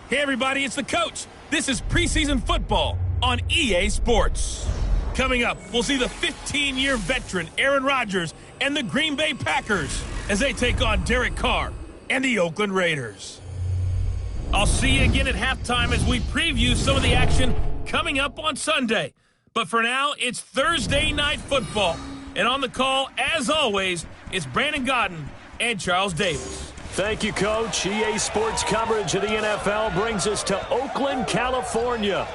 Hey everybody, it's the coach. This is preseason football on EA Sports. Coming up, we'll see the 15-year veteran Aaron Rodgers and the Green Bay Packers as they take on Derek Carr and the Oakland Raiders. I'll see you again at halftime as we preview some of the action coming up on Sunday. But for now, it's Thursday Night Football. And on the call, as always, it's Brandon Godden and Charles Davis. Thank you, Coach. EA Sports coverage of the NFL brings us to Oakland, California.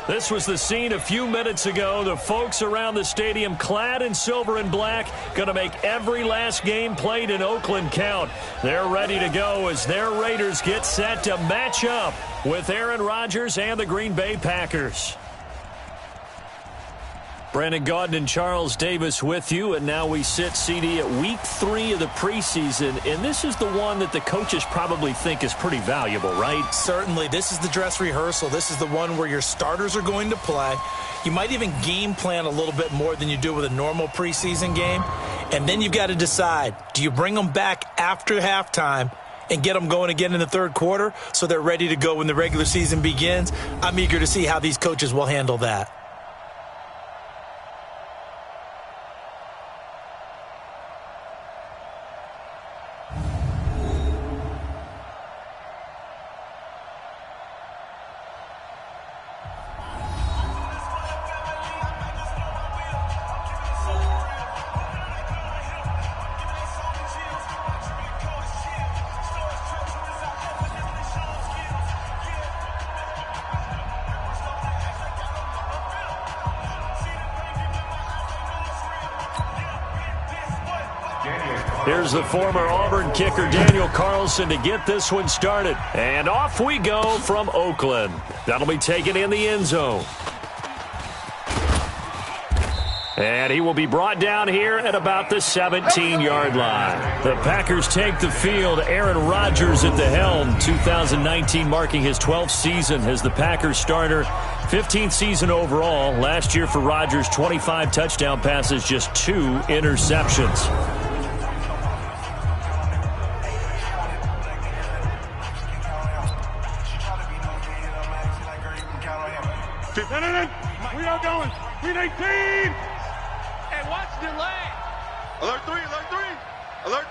This was the scene a few minutes ago. The folks around the stadium clad in silver and black going to make every last game played in Oakland count. They're ready to go as their Raiders get set to match up with Aaron Rodgers and the Green Bay Packers. Brandon Gaudin and Charles Davis with you, and now we sit, CD, at week 3 of the preseason, and this is the one that the coaches probably think is pretty valuable, right? Certainly. This is the dress rehearsal. This is the one where your starters are going to play. You might even game plan a little bit more than you do with a normal preseason game, and then you've got to decide, do you bring them back after halftime and get them going again in the third quarter so they're ready to go when the regular season begins? I'm eager to see how these coaches will handle that. Here's the former Auburn kicker Daniel Carlson to get this one started. And off we go from Oakland. That'll be taken in the end zone. And he will be brought down here at about the 17-yard line. The Packers take the field. Aaron Rodgers at the helm. 2019 marking his 12th season as the Packers starter. 15th season overall. Last year for Rodgers, 25 touchdown passes, just 2 interceptions. We are going. We 18. Hey, watch delay. Alert 3, alert 3. Alert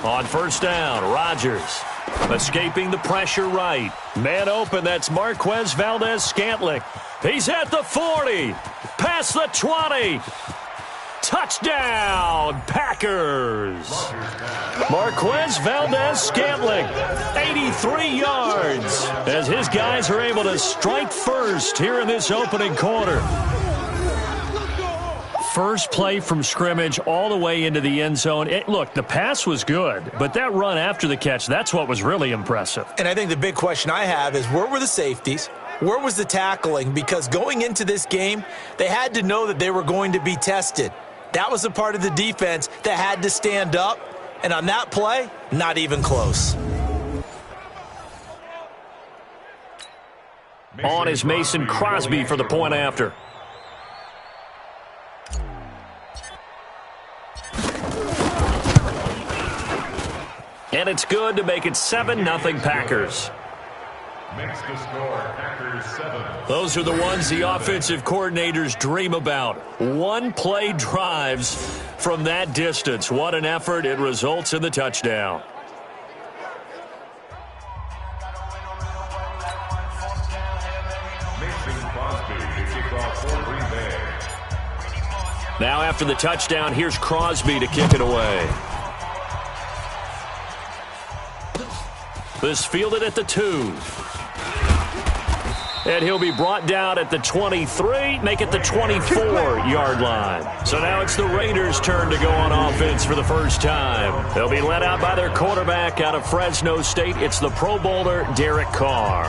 3. On first down, Rodgers escaping the pressure right. Man open, that's Marquez Valdez-Scantling. He's at the 40. Past the 20. Touchdown, Packers. Marquez Valdez-Scantling, 83 yards, as his guys are able to strike first here in this opening quarter. First play from scrimmage all the way into the end zone. Look, the pass was good, but that run after the catch, that's what was really impressive. And I think the big question I have is, where were the safeties? Where was the tackling? Because going into this game, they had to know that they were going to be tested. That was a part of the defense that had to stand up. And on that play, not even close. On is Mason Crosby for the point after. And it's good to make it 7-0 Packers. Makes the score, Packers 7. Those are the ones the offensive coordinators dream about. One-play drives from that distance. What an effort. It results in the touchdown. Mason Crosby to kick off for Green Bay. Now after the touchdown, here's Crosby to kick it away. This fielded at the 2. And he'll be brought down at the 23, make it the 24-yard line. So now it's the Raiders' turn to go on offense for the first time. They'll be led out by their quarterback out of Fresno State. It's the Pro Bowler, Derek Carr.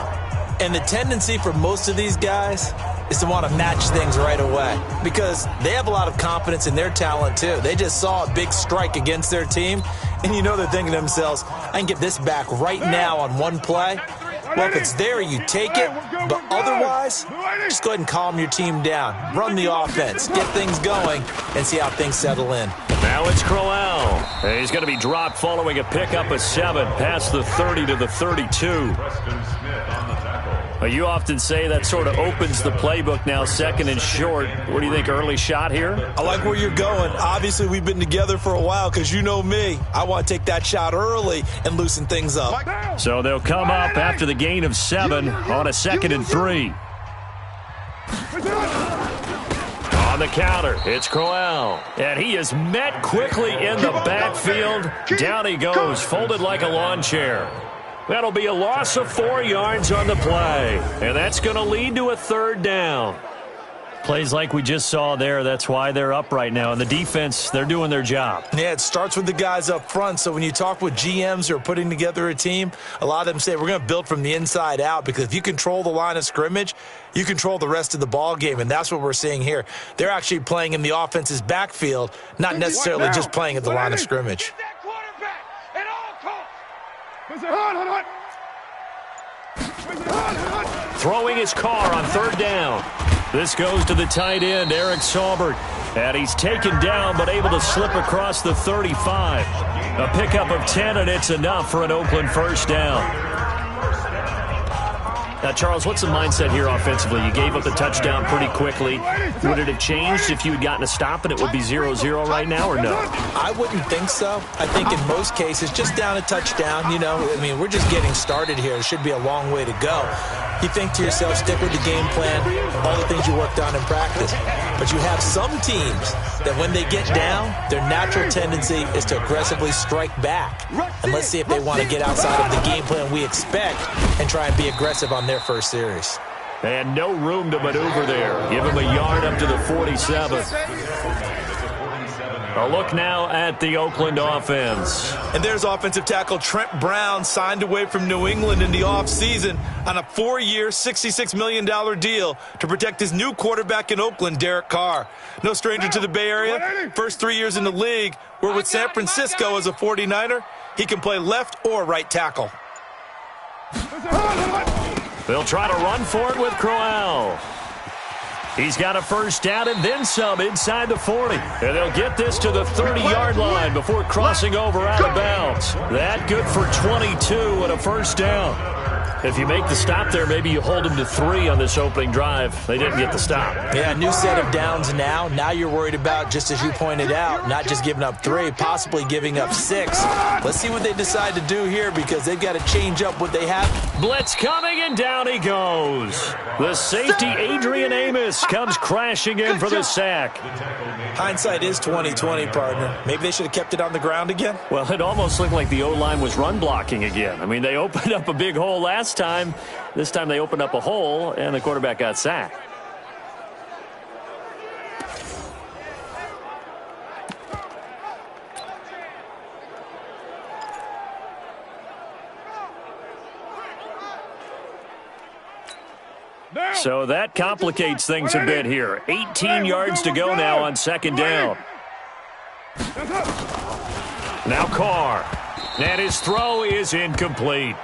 And the tendency for most of these guys is to want to match things right away because they have a lot of confidence in their talent, too. They just saw a big strike against their team, and you know they're thinking to themselves, I can get this back right now on one play. Well, if it's there, you take it. But otherwise, just go ahead and calm your team down. Run the offense. Get things going and see how things settle in. Now it's Crowell. He's going to be dropped following a pickup of 7 past the 30 to the 32. You often say that sort of opens the playbook now, 2nd and short. What do you think, early shot here? I like where you're going. Obviously, we've been together for a while because you know me. I want to take that shot early and loosen things up. So they'll come up after the gain of 7 on a 2nd and 3. On the counter, it's Crowell. And he is met quickly in the backfield. Down he goes, folded like a lawn chair. That'll be a loss of 4 yards on the play. And that's going to lead to a 3rd down. Plays like we just saw there, that's why they're up right now. And the defense, they're doing their job. Yeah, it starts with the guys up front. So when you talk with GMs who are putting together a team, a lot of them say we're going to build from the inside out, because if you control the line of scrimmage, you control the rest of the ball game, and that's what we're seeing here. They're actually playing in the offense's backfield, not necessarily just playing at the line of scrimmage. Throwing his car on 3rd down. This goes to the tight end, Eric Saubert. And he's taken down but able to slip across the 35. A pickup of 10, and it's enough for an Oakland 1st down. Now, Charles, what's the mindset here offensively? You gave up the touchdown pretty quickly. Would it have changed if you had gotten a stop and it would be 0-0 right now, or no? I wouldn't think so. I think in most cases, just down a touchdown, you know, I mean, we're just getting started here. It should be a long way to go. You think to yourself, stick with the game plan, all the things you worked on in practice. But you have some teams that when they get down, their natural tendency is to aggressively strike back. And let's see if they want to get outside of the game plan we expect and try and be aggressive on their first series. And no room to maneuver there. Give him a yard up to the 47. A look now at the Oakland offense. And there's offensive tackle Trent Brown, signed away from New England in the offseason on a 4-year, $66 million deal to protect his new quarterback in Oakland, Derek Carr. No stranger to the Bay Area. First 3 years in the league, where with San Francisco as a 49er, he can play left or right tackle. They'll try to run for it with Crowell. He's got a 1st down and then some inside the 40. And they'll get this to the 30-yard line before crossing over out of bounds. That good for 22 and a 1st down. If you make the stop there, maybe you hold them to 3 on this opening drive. They didn't get the stop. Yeah, new set of downs now. Now you're worried about, just as you pointed out, not just giving up 3, possibly giving up 6. Let's see what they decide to do here, because they've got to change up what they have. Blitz coming, and down he goes. The safety, Adrian Amos, comes crashing in for the sack. Hindsight is 20/20, partner. Maybe they should have kept it on the ground again. Well, it almost looked like the O-line was run blocking again. I mean, they opened up a big hole last time. This time they opened up a hole, and the quarterback got sacked. So that complicates things a bit here. 18 yards to go now on 2nd down. Now Carr. And his throw is incomplete.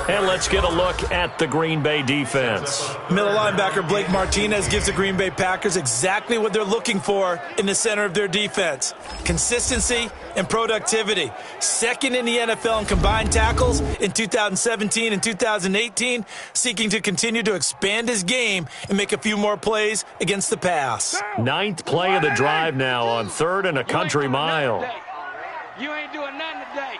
And let's get a look at the Green Bay defense. Middle linebacker Blake Martinez gives the Green Bay Packers exactly what they're looking for in the center of their defense. Consistency and productivity. 2nd in the NFL in combined tackles in 2017 and 2018, seeking to continue to expand his game and make a few more plays against the pass. 9th play of the drive now on 3rd and a country mile. You ain't doing nothing today.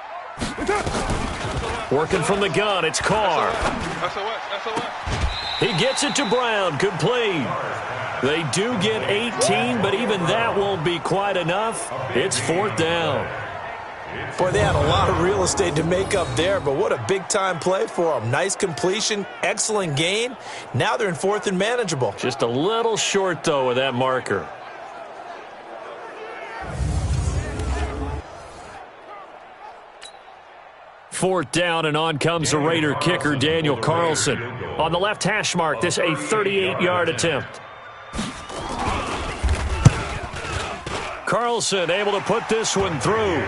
Working from the gun, it's Carr. He gets it to Brown, complete. They do get 18, but even that won't be quite enough. It's 4th down. Boy, they had a lot of real estate to make up there, but what a big-time play for them. Nice completion, excellent gain. Now they're in 4th and manageable. Just a little short, though, with that marker. Fourth down, and on comes the Raider kicker, Daniel Carlson. On the left hash mark, this a 38-yard attempt. Carlson able to put this one through.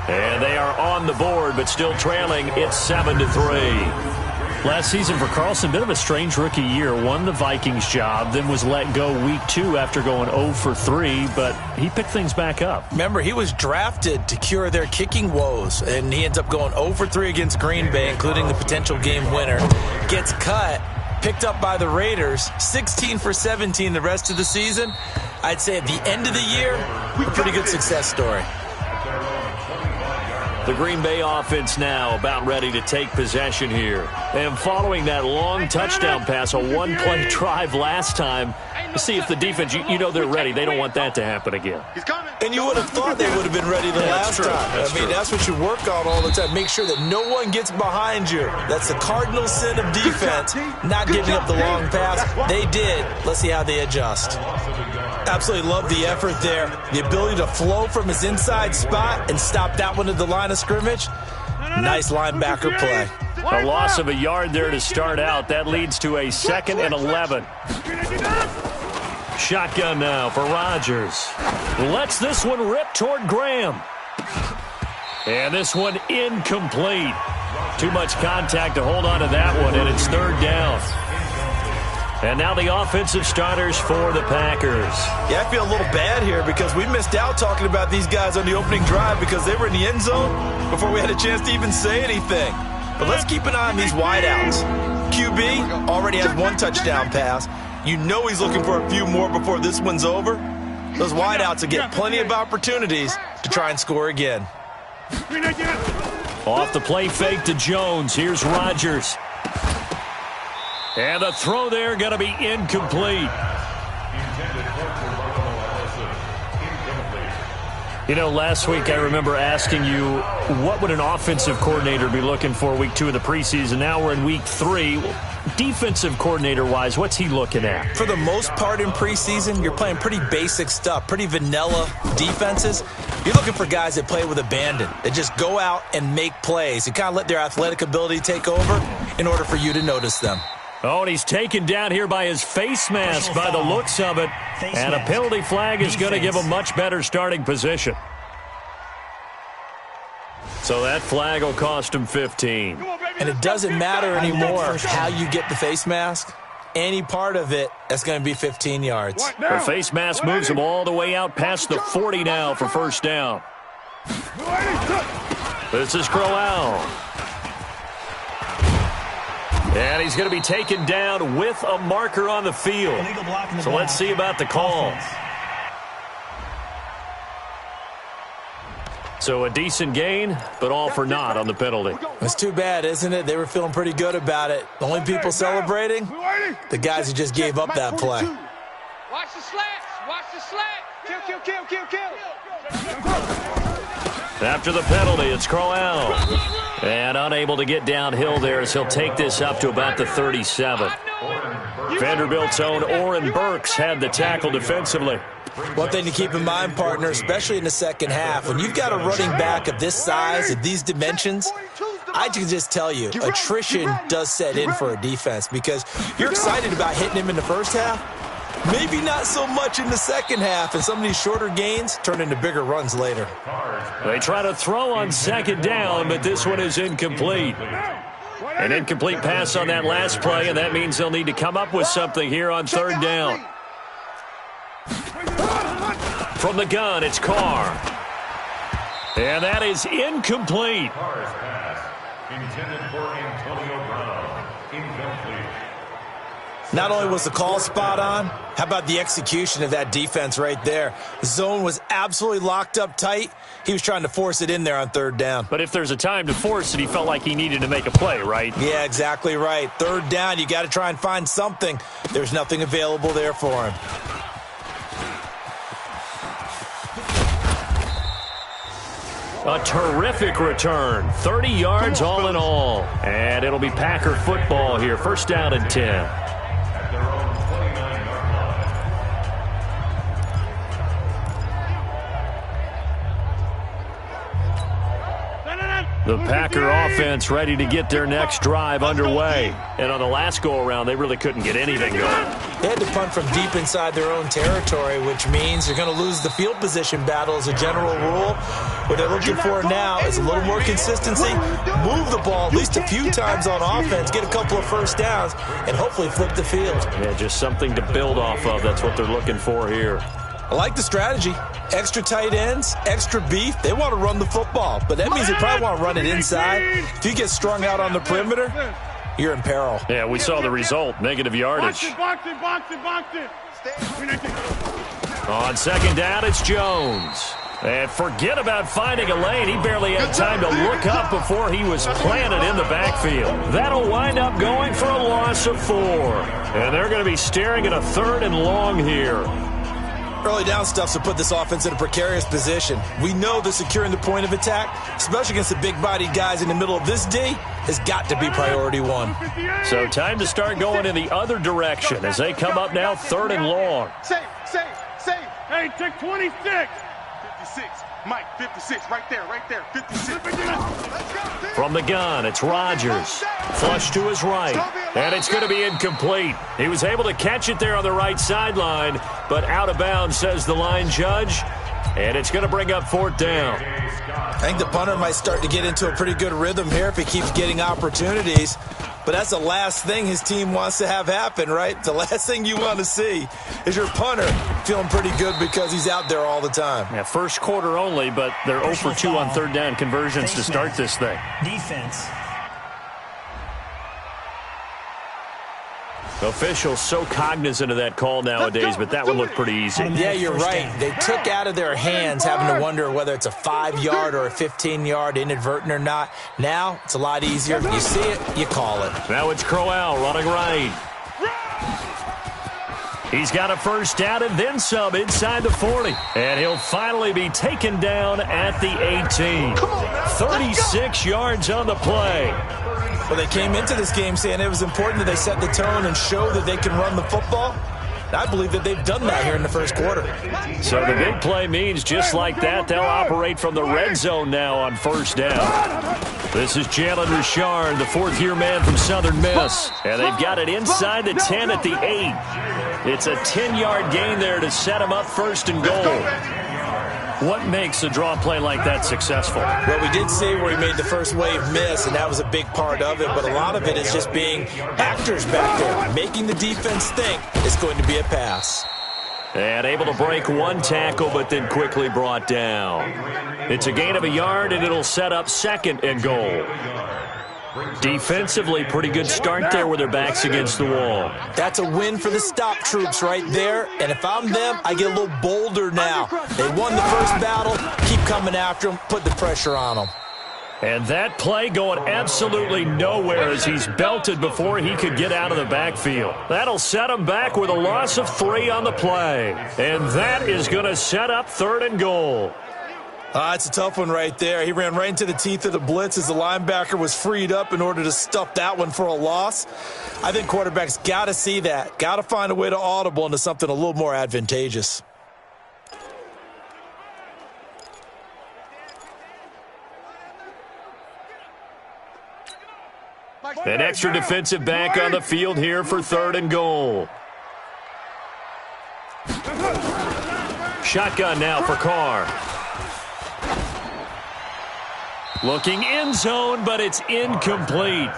And they are on the board, but still trailing. It's 7-3. Last season for Carlson, bit of a strange rookie year. Won the Vikings job, then was let go week 2 after going 0 for 3, but he picked things back up. Remember, he was drafted to cure their kicking woes, and he ends up going 0 for 3 against Green Bay, including the potential game winner. Gets cut, picked up by the Raiders, 16 for 17 the rest of the season. I'd say at the end of the year, a pretty good success story. The Green Bay offense now about ready to take possession here. And following that long touchdown pass, a one-play drive last time, to see if the defense, you know they're ready. They don't want that to happen again. And you would have thought they would have been ready the last time. I mean, that's what you work on all the time. Make sure that no one gets behind you. That's the cardinal sin of defense, not giving up the long pass. They did. Let's see how they adjust. Absolutely love the effort there. The ability to flow from his inside spot and stop that one at the line of scrimmage. Nice linebacker play. A loss of a yard there to start out. That leads to a 2nd and 11. Shotgun now for Rodgers. Lets this one rip toward Graham. And this one incomplete. Too much contact to hold on to that one, and it's 3rd down. And now the offensive starters for the Packers. Yeah, I feel a little bad here because we missed out talking about these guys on the opening drive because they were in the end zone before we had a chance to even say anything. But let's keep an eye on these wideouts. QB already has 1 touchdown pass. You know he's looking for a few more before this one's over. Those wideouts will get plenty of opportunities to try and score again. Off the play fake to Jones. Here's Rodgers. And the throw there going to be incomplete. You know, last week I remember asking you, what would an offensive coordinator be looking for week 2 of the preseason? Now we're in week 3. Defensive coordinator-wise, what's he looking at? For the most part in preseason, you're playing pretty basic stuff, pretty vanilla defenses. You're looking for guys that play with abandon, that just go out and make plays and kind of let their athletic ability take over in order for you to notice them. Oh, and he's taken down here by his face mask by the looks of it. And a penalty flag is going to give him much better starting position. So that flag will cost him 15. And it doesn't matter anymore how you get the face mask. Any part of it, that's going to be 15 yards. The face mask moves him all the way out past the 40 now for 1st down. This is Crowell. And he's going to be taken down with a marker on the field. So let's see about the call. So a decent gain, but all for naught on the penalty. It's too bad, isn't it? They were feeling pretty good about it. The only people celebrating, the guys who just gave up that play. Watch the slats. Watch the slat. Kill. After the penalty, it's Crowell. And unable to get downhill there as he'll take this up to about the 37. Vanderbilt's own Oren Burks had the tackle defensively. One thing to keep in mind, partner, especially in the second half, when you've got a running back of this size, of these dimensions, I can just tell you, attrition does set in for a defense because you're excited about hitting him in the first half. Maybe not so much in the second half, and some of these shorter gains turn into bigger runs later. They try to throw on 2nd down, but this one is incomplete. An incomplete pass on that last play, and that means they'll need to come up with something here on 3rd down. From the gun, it's Carr. And that is incomplete. Carr's pass intended for Antonio Brown. Incomplete. Not only was the call spot on, how about the execution of that defense right there? The zone was absolutely locked up tight. He was trying to force it in there on 3rd down. But if there's a time to force it, he felt like he needed to make a play, right? Yeah, exactly right. 3rd down, you got to try and find something. There's nothing available there for him. A terrific return. 30 yards all in all. And it'll be Packer football here. 1st down and 10. The Packer offense ready to get their next drive underway. And on the last go-around, they really couldn't get anything going. They had to punt from deep inside their own territory, which means you're going to lose the field position battle as a general rule. What they're looking for now is a little more consistency, move the ball at least a few times on offense, get a couple of first downs, and hopefully flip the field. Yeah, just something to build off of. That's what they're looking for here. I like the strategy. Extra tight ends, extra beef. They want to run the football, but that means they probably want to run it inside. If you get strung out on the perimeter, you're in peril. Yeah, we saw the result, negative yardage. Box it. On second down, it's Jones. And forget about finding a lane. He barely had time to look up before he was planted in the backfield. That'll wind up going for a loss of 4. And they're going to be staring at a 3rd and long here. Early down stuff to put this offense in a precarious position. We know that securing the point of attack, especially against the big-bodied guys in the middle of this D, has got to be priority 1. So time to start going in the other direction as they come up now 3rd and long. Safe. Hey, take 26. 56. Mike, 56. Right there. 56. From the gun, it's Rodgers. Flush to his right. And it's going to be incomplete. He was able to catch it there on the right sideline, but out of bounds, says the line judge. And it's going to bring up 4th down. I think the punter might start to get into a pretty good rhythm here if he keeps getting opportunities. But that's the last thing his team wants to have happen, right? The last thing you want to see is your punter feeling pretty good because he's out there all the time. Yeah, first quarter only, but they're 0 for 2 on 3rd down conversions to start this thing. Defense. Officials so cognizant of that call nowadays, but that would look pretty easy. Yeah, you're right. They took out of their hands having to wonder whether it's a 5-yard or a 15-yard inadvertent or not. Now, it's a lot easier. You see it, you call it. Now it's Crowell running right. He's got a first down and then some inside the 40. And he'll finally be taken down at the 18. 36 yards on the play. Well, they came into this game saying it was important that they set the tone and show that they can run the football. I believe that they've done that here in the first quarter. So the big play means just like that, they'll operate from the red zone now on first down. This is Jalen Richard, the 4th-year man from Southern Miss. And they've got it inside the 10 at the 8. It's a 10-yard gain there to set them up 1st and goal. What makes a draw play like that successful? Well, we did see where he made the first wave miss, and that was a big part of it. But a lot of it is just being actors back there, making the defense think it's going to be a pass. And able to break 1 tackle, but then quickly brought down. It's a gain of a yard, and it'll set up 2nd and goal. Defensively, pretty good start there with their backs against the wall. That's a win for the stop troops right there. And if I'm them, I get a little bolder now. They won the first battle. Keep coming after them. Put the pressure on them. And that play going absolutely nowhere as he's belted before he could get out of the backfield. That'll set him back with a loss of 3 on the play. And that is going to set up 3rd and goal. It's a tough one right there. He ran right into the teeth of the blitz as the linebacker was freed up in order to stuff that one for a loss. I think quarterbacks got to see that. Got to find a way to audible into something a little more advantageous. An extra defensive back on the field here for 3rd and goal. Shotgun now for Carr. Looking end zone, but it's incomplete.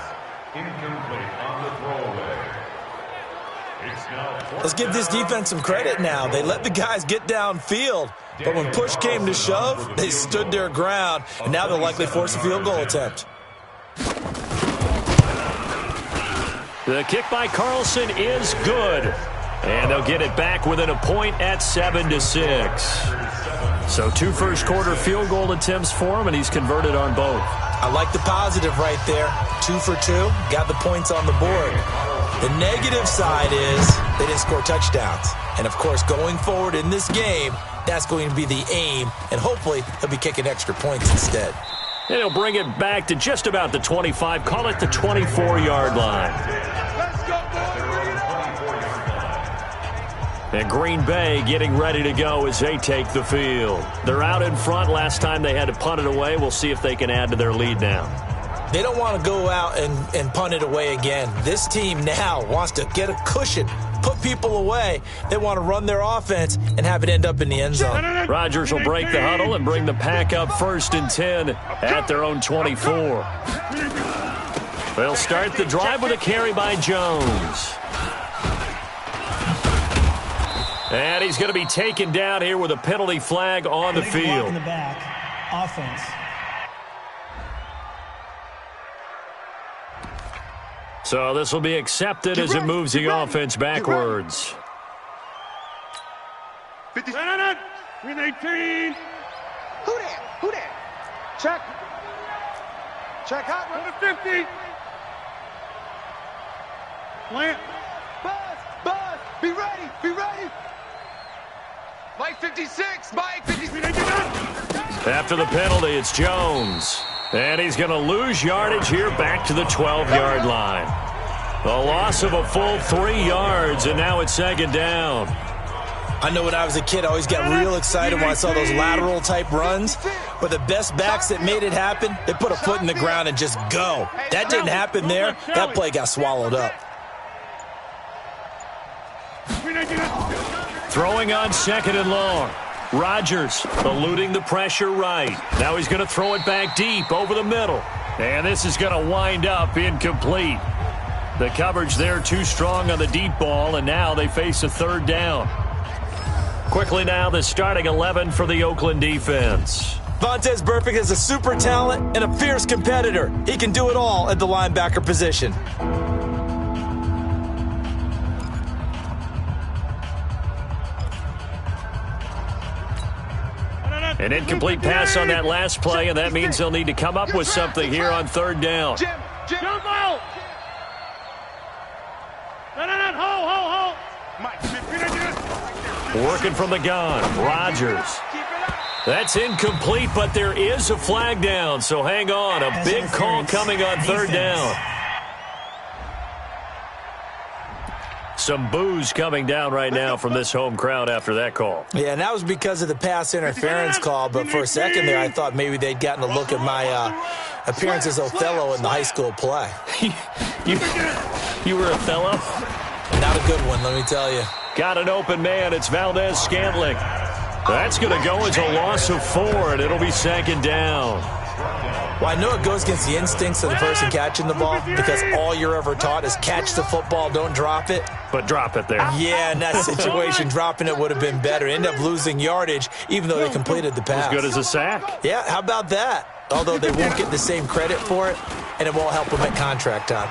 Let's give this defense some credit now. They let the guys get downfield, but when push came to shove, they stood their ground, and now they'll likely force a field goal attempt. The kick by Carlson is good. And they'll get it back within a point at 7-6. So 2 first-quarter field goal attempts for him, and he's converted on both. I like the positive right there. 2 for 2, got the points on the board. The negative side is they didn't score touchdowns. And, of course, going forward in this game, that's going to be the aim, and hopefully he'll be kicking extra points instead. And he'll bring it back to just about the 25, call it the 24-yard line. And Green Bay getting ready to go as they take the field. They're out in front. Last time they had to punt it away. We'll see if they can add to their lead now. They don't want to go out and punt it away again. This team now wants to get a cushion, put people away. They want to run their offense and have it end up in the end zone. Rodgers will break the huddle and bring the pack up 1st and 10 at their own 24. They'll start the drive with a carry by Jones. And he's going to be taken down here with a penalty flag on the field. In the back, offense. So this will be accepted as it moves the offense backwards. 50. 18. Who there? Check. Check out. Go to 50. Plant. Buzz. Be ready. Mike 56. Mike 56. After the penalty, it's Jones. And he's going to lose yardage here back to the 12-yard line. A loss of a full 3 yards, and now it's 2nd down. I know when I was a kid, I always got real excited when I saw those lateral-type runs. But the best backs that made it happen, they put a foot in the ground and just go. That didn't happen there. That play got swallowed up. Throwing on 2nd and long. Rodgers eluding the pressure right. Now he's going to throw it back deep over the middle. And this is going to wind up incomplete. The coverage there too strong on the deep ball, and now they face a 3rd down. Quickly now, the starting 11 for the Oakland defense. Vontaze Burfict is a super talent and a fierce competitor. He can do it all at the linebacker position. An incomplete pass on that last play, and that means they'll need to come up with something here on 3rd down. Jump out. Hold. Mike 50. Working from the gun, Rodgers. That's incomplete, but there is a flag down, so hang on. A big call coming on 3rd down. Some boos coming down right now from this home crowd after that call. Yeah, and that was because of the pass interference call, but for a second there I thought maybe they'd gotten a look at my appearance as Othello in the high school play. You were Othello? Not a good one, let me tell you. Got an open man. It's Valdez-Scantling. That's going to go as a loss of 4, and it'll be 2nd down. Well, I know it goes against the instincts of the person catching the ball because all you're ever taught is catch the football, don't drop it. But drop it there. Yeah, in that situation, dropping it would have been better. End up losing yardage, even though they completed the pass. As good as a sack. Yeah, how about that? Although they won't get the same credit for it, and it won't help them at contract time.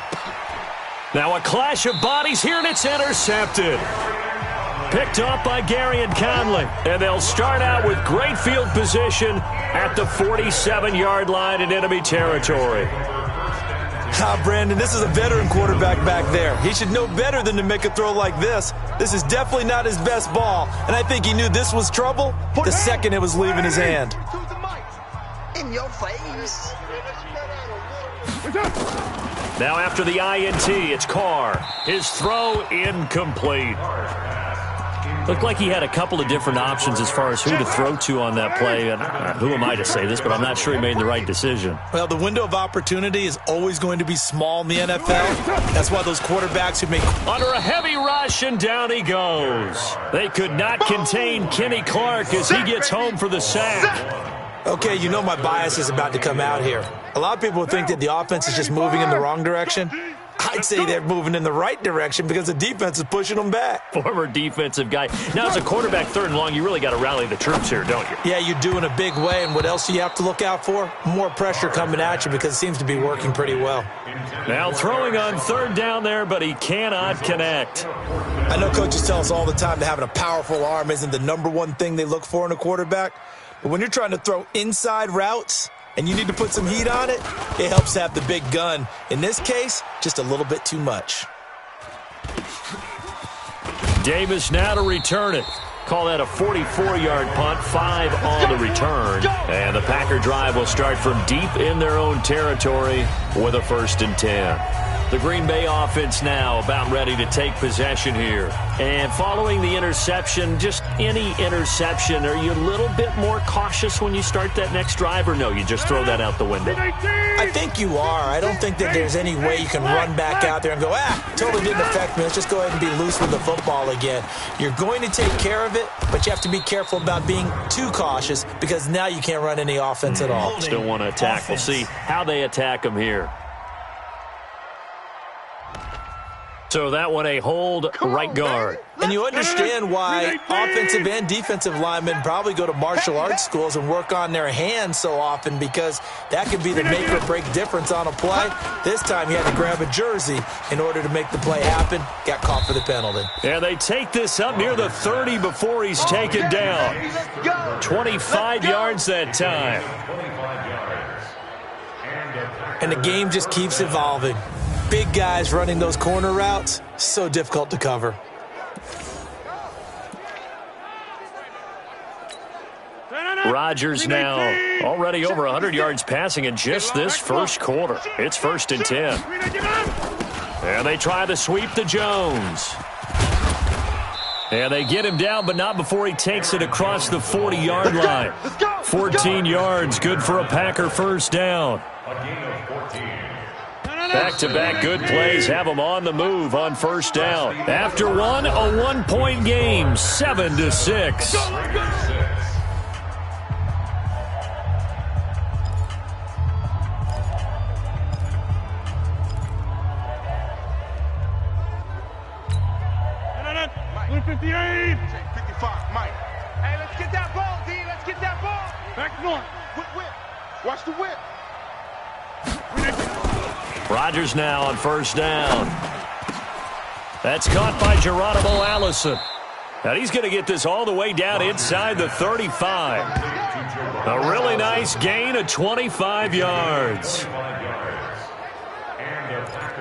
Now a clash of bodies here, and it's intercepted. Picked off by Gary and Conley. And they'll start out with great field position at the 47-yard line in enemy territory. Brandon, this is a veteran quarterback back there. He should know better than to make a throw like this. This is definitely not his best ball, and I think he knew this was trouble the second it was leaving his hand. In your face. Now after the INT, it's Carr. His throw incomplete. Looked like he had a couple of different options as far as who to throw to on that play. And who am I to say this, but I'm not sure he made the right decision. Well, the window of opportunity is always going to be small in the NFL. That's why those quarterbacks who make... Under a heavy rush, and down he goes. They could not contain Kenny Clark as he gets home for the sack. Okay, you know my bias is about to come out here. A lot of people think that the offense is just moving in the wrong direction. I'd say they're moving in the right direction because the defense is pushing them back. Former defensive guy. Now, as a quarterback 3rd and long, you really got to rally the troops here, don't you? Yeah, you do in a big way. And what else do you have to look out for? More pressure coming at you because it seems to be working pretty well. Now throwing on 3rd down there, but he cannot connect. I know coaches tell us all the time that having a powerful arm isn't the #1 thing they look for in a quarterback. But when you're trying to throw inside routes and you need to put some heat on it, it helps to have the big gun. In this case, just a little bit too much. Davis now to return it. Call that a 44-yard punt, 5 on the return. And the Packer drive will start from deep in their own territory with a 1st and 10. The Green Bay offense now about ready to take possession here. And following the interception, just any interception, are you a little bit more cautious when you start that next drive, or no, you just throw that out the window? I think you are. I don't think that there's any way you can run back out there and go, totally didn't affect me. Let's just go ahead and be loose with the football again. You're going to take care of it, but you have to be careful about being too cautious because now you can't run any offense at all. Still want to attack. We'll see how they attack them here. So that one a hold right guard. And you understand why offensive and defensive linemen probably go to martial arts schools and work on their hands so often, because that could be the make or break difference on a play. This time he had to grab a jersey in order to make the play happen. Got caught for the penalty. And they take this up near the 30 before he's taken down. 25 yards that time. And the game just keeps evolving. Big guys running those corner routes, so difficult to cover. Rodgers now already over 100 yards passing in just this first quarter. It's 1st and 10. And they try to sweep to Jones. And they get him down, but not before he takes it across the 40-yard line. 14 yards, good for a Packer first down. Back-to-back good plays have them on the move on first down. After one, a one-point game, 7-6. Mike, 58. 55, Mike. Hey, let's get that ball, D. Let's get that ball. Back north. Whip. Watch the whip. Rodgers now on first down. That's caught by Geronimo Allison. Now he's going to get this all the way down inside the 35. A really nice gain of 25 yards.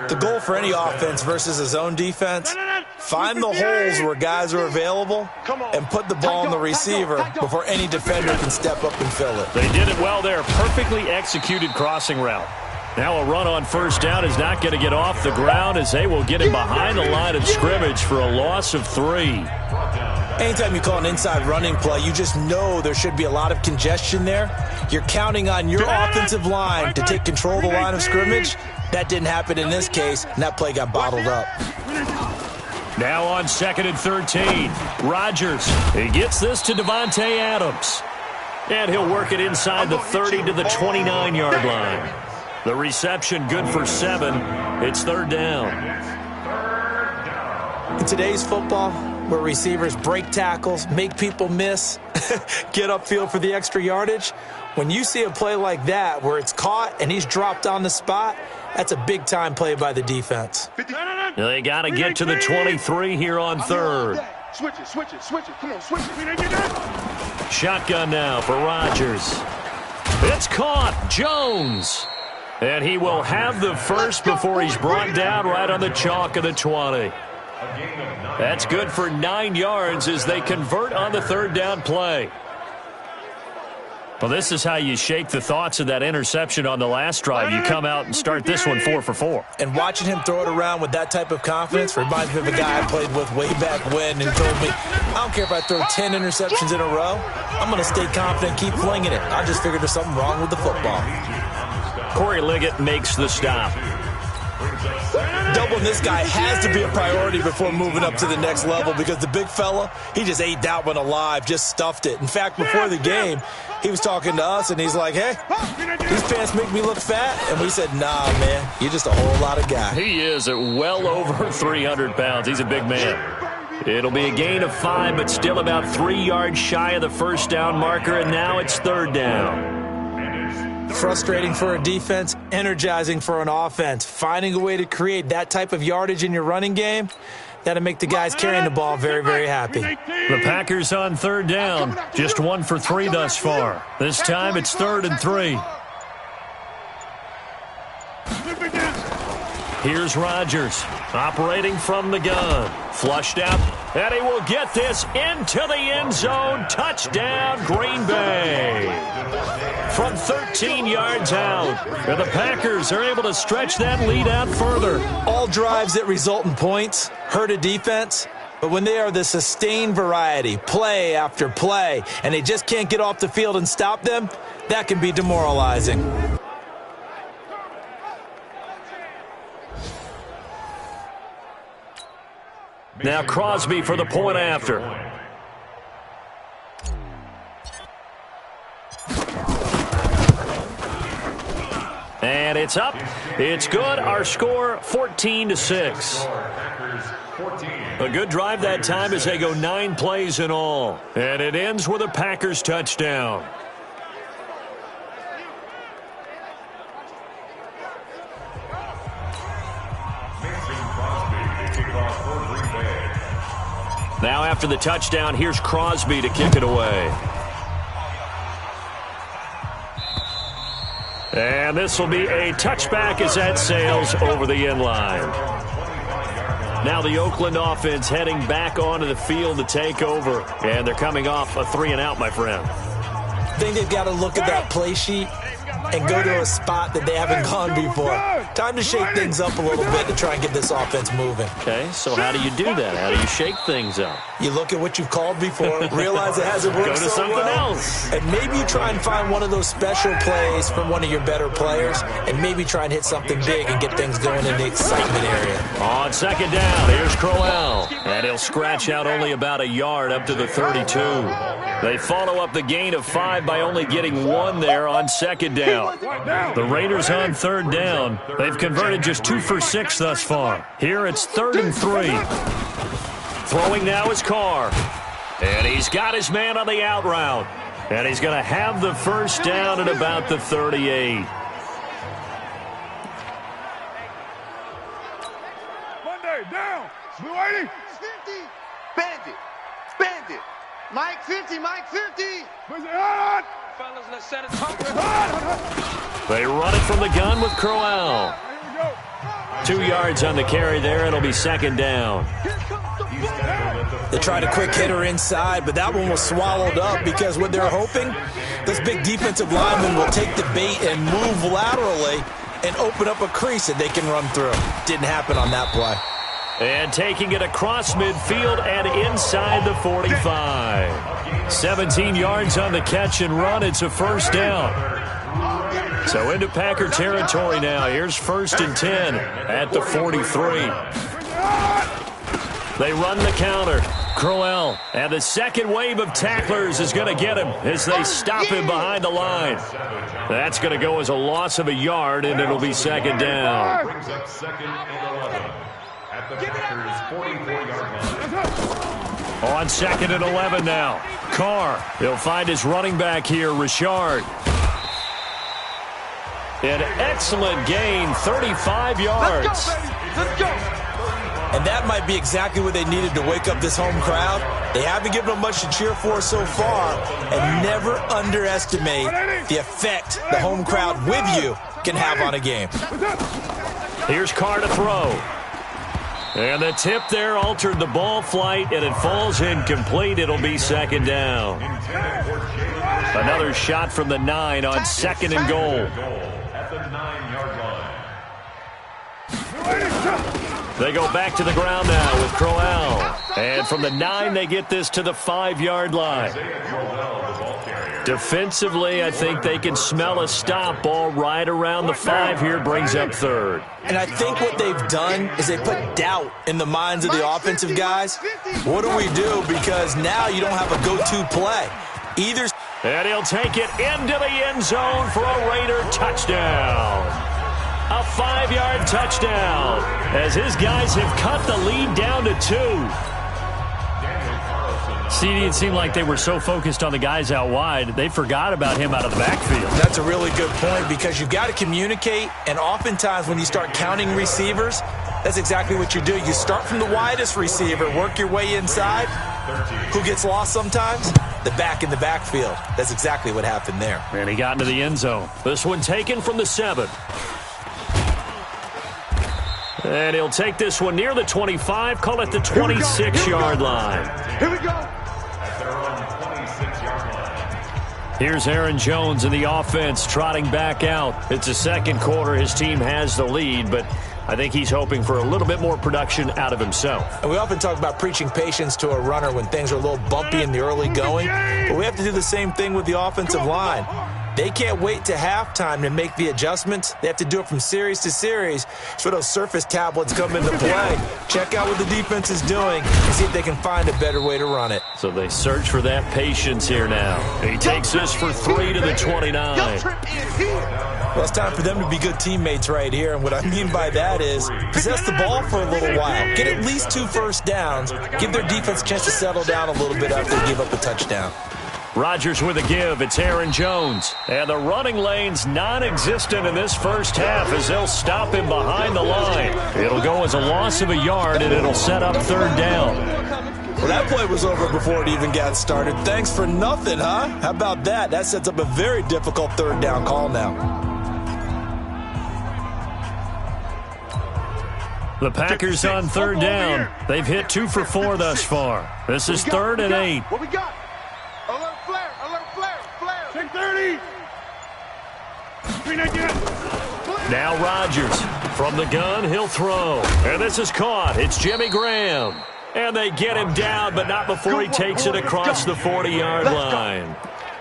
The goal for any offense versus a zone defense, find the holes where guys are available and put the ball on the receiver before any defender can step up and fill it. They did it well there. Perfectly executed crossing route. Now a run on first down is not going to get off the ground, as they will get him behind the line of scrimmage for a loss of 3. Anytime you call an inside running play, you just know there should be a lot of congestion there. You're counting on your offensive line to take control of the line of scrimmage. That didn't happen in this case, and that play got bottled up. Now on 2nd and 13, Rodgers. He gets this to Devontae Adams. And he'll work it inside the 30 to the 29-yard line. The reception good for 7. It's 3rd down. In today's football, where receivers break tackles, make people miss, get upfield for the extra yardage, when you see a play like that where it's caught and he's dropped on the spot, that's a big-time play by the defense. They got to get to the 23 here on 3rd. Switch it. Come on, switch it. Shotgun now for Rodgers. It's caught. Jones. And he will have the first before he's brought down right on the chalk of the 20. That's good for 9 yards as they convert on the 3rd down play. Well, this is how you shake the thoughts of that interception on the last drive. You come out and start this one 4 for 4. And watching him throw it around with that type of confidence reminds me of a guy I played with way back when and told me, I don't care if I throw 10 interceptions in a row. I'm going to stay confident and keep flinging it. I just figured there's something wrong with the football. Corey Liggett makes the stop. Doubling this guy has to be a priority before moving up to the next level, because the big fella, he just ate that one alive, just stuffed it. In fact, before the game, he was talking to us, and he's like, hey, these pants make me look fat. And we said, nah, man, you're just a whole lot of guy. He is at well over 300 pounds. He's a big man. It'll be a gain of 5, but still about 3 yards shy of the first down marker, and now it's 3rd down. Frustrating for a defense, energizing for an offense. Finding a way to create that type of yardage in your running game, that'll make the guys carrying the ball very, very happy. The Packers on 3rd down. Just 1 for 3 thus far. This time it's 3rd and 3. Here's Rodgers operating from the gun. Flushed out And he will get this into the end zone. Touchdown, Green Bay. From 13 yards out. And the Packers are able to stretch that lead out further. All drives that result in points hurt a defense. But when they are the sustained variety, play after play, and they just can't get off the field and stop them, that can be demoralizing. Now Crosby for the point after. And it's up. It's good. Our score, 14-6. A good drive that time as they go 9 plays in all. And it ends with a Packers touchdown. Now after the touchdown, here's Crosby to kick it away. And this will be a touchback as that sails over the end line. Now the Oakland offense heading back onto the field to take over. And they're coming off a 3-and-out, my friend. I think they've got to look at that play sheet and go to a spot that they haven't gone before. Time to shake things up a little bit to try and get this offense moving. Okay, so how do you do that? How do you shake things up? You look at what you've called before, realize it hasn't worked Go to so something well, else. and maybe you try and find one of those special plays from one of your better players, and maybe try and hit something big and get things going in the excitement area. On second down, here's Crowell. And he'll scratch out only about a yard up to the 32. They follow up the gain of 5 by only getting 1 there on second down. The Raiders on third down. They've converted just 2 for 6 thus far. Here it's 3rd and 3. Throwing now is Carr. And he's got his man on the out route. And he's going to have the first down at about the 38. Monday, down. Blue 80. 50. Bandit. Bandit. Mike 50. Mike 50. Fellas, let's set it up. They run it from the gun with Crowell. 2 yards on the carry there. It'll be second down. They tried a quick hitter inside, but that one was swallowed up because what they're hoping, this big defensive lineman will take the bait and move laterally and open up a crease that they can run through. Didn't happen on that play. And taking it across midfield and inside the 45. 17 yards on the catch and run. It's a first down. So into Packer territory now. Here's 1st and 10 at the 43. They run the counter. Crowell. And the second wave of tacklers is going to get him as they stop him behind the line. That's going to go as a loss of a yard, and it'll be second down. Brings up 2nd and 11 at the Packers' 44-yard line. On 2nd and 11 now. Carr. He'll find his running back here, Richard. An excellent gain, 35 yards. Let's go, baby. Let's go. And that might be exactly what they needed to wake up this home crowd. They haven't given them much to cheer for so far, and never underestimate the effect the home crowd with you can have on a game. Here's Carr to throw. And the tip there altered the ball flight, and it falls incomplete. It'll be second down. Another shot from the 9 on 2nd and goal. At the 9-yard line. They go back to the ground now with Crowell. And from the 9, they get this to the 5-yard line. Defensively, I think they can smell a stop ball right around the 5 here. Brings up 3rd. And I think what they've done is they put doubt in the minds of the offensive guys. What do we do? Because now you don't have a go-to play. Either. And he'll take it into the end zone for a Raider touchdown. A 5-yard touchdown as his guys have cut the lead down to 2. CD, it seemed like they were so focused on the guys out wide, they forgot about him out of the backfield. That's a really good point because you've got to communicate, and oftentimes when you start counting receivers, that's exactly what you do. You start from the widest receiver, work your way inside. Who gets lost sometimes? The back in the backfield. That's exactly what happened there. And he got into the end zone. This one taken from the 7. And he'll take this one near the 25, call it the 26-yard line. Here we go. At their own 26-yard line. Here's Aaron Jones in the offense trotting back out. It's the second quarter. His team has the lead, but I think he's hoping for a little bit more production out of himself. And we often talk about preaching patience to a runner when things are a little bumpy in the early going, but we have to do the same thing with the offensive line. They can't wait to halftime to make the adjustments. They have to do it from series to series so those surface tablets come into play. Check out what the defense is doing and see if they can find a better way to run it. So they search for that patience here now. He takes this for 3 to the 29. Well, it's time for them to be good teammates right here, and what I mean by that is possess the ball for a little while. Get at least 2 first downs. Give their defense a chance to settle down a little bit after they give up a touchdown. Rodgers with a give. It's Aaron Jones. And the running lane's non-existent in this first half as they'll stop him behind the line. It'll go as a loss of a yard, and it'll set up 3rd down. Well, that play was over before it even got started. Thanks for nothing, huh? How about that? That sets up a very difficult 3rd down call now. The Packers on 3rd down. They've hit 2 for 4 thus far. This is 3rd and 8. What we got? Alert flare, flare. Take 30. Now Rodgers. From the gun, he'll throw. And this is caught. It's Jimmy Graham. And they get him down, but not before he takes it across the 40-yard line.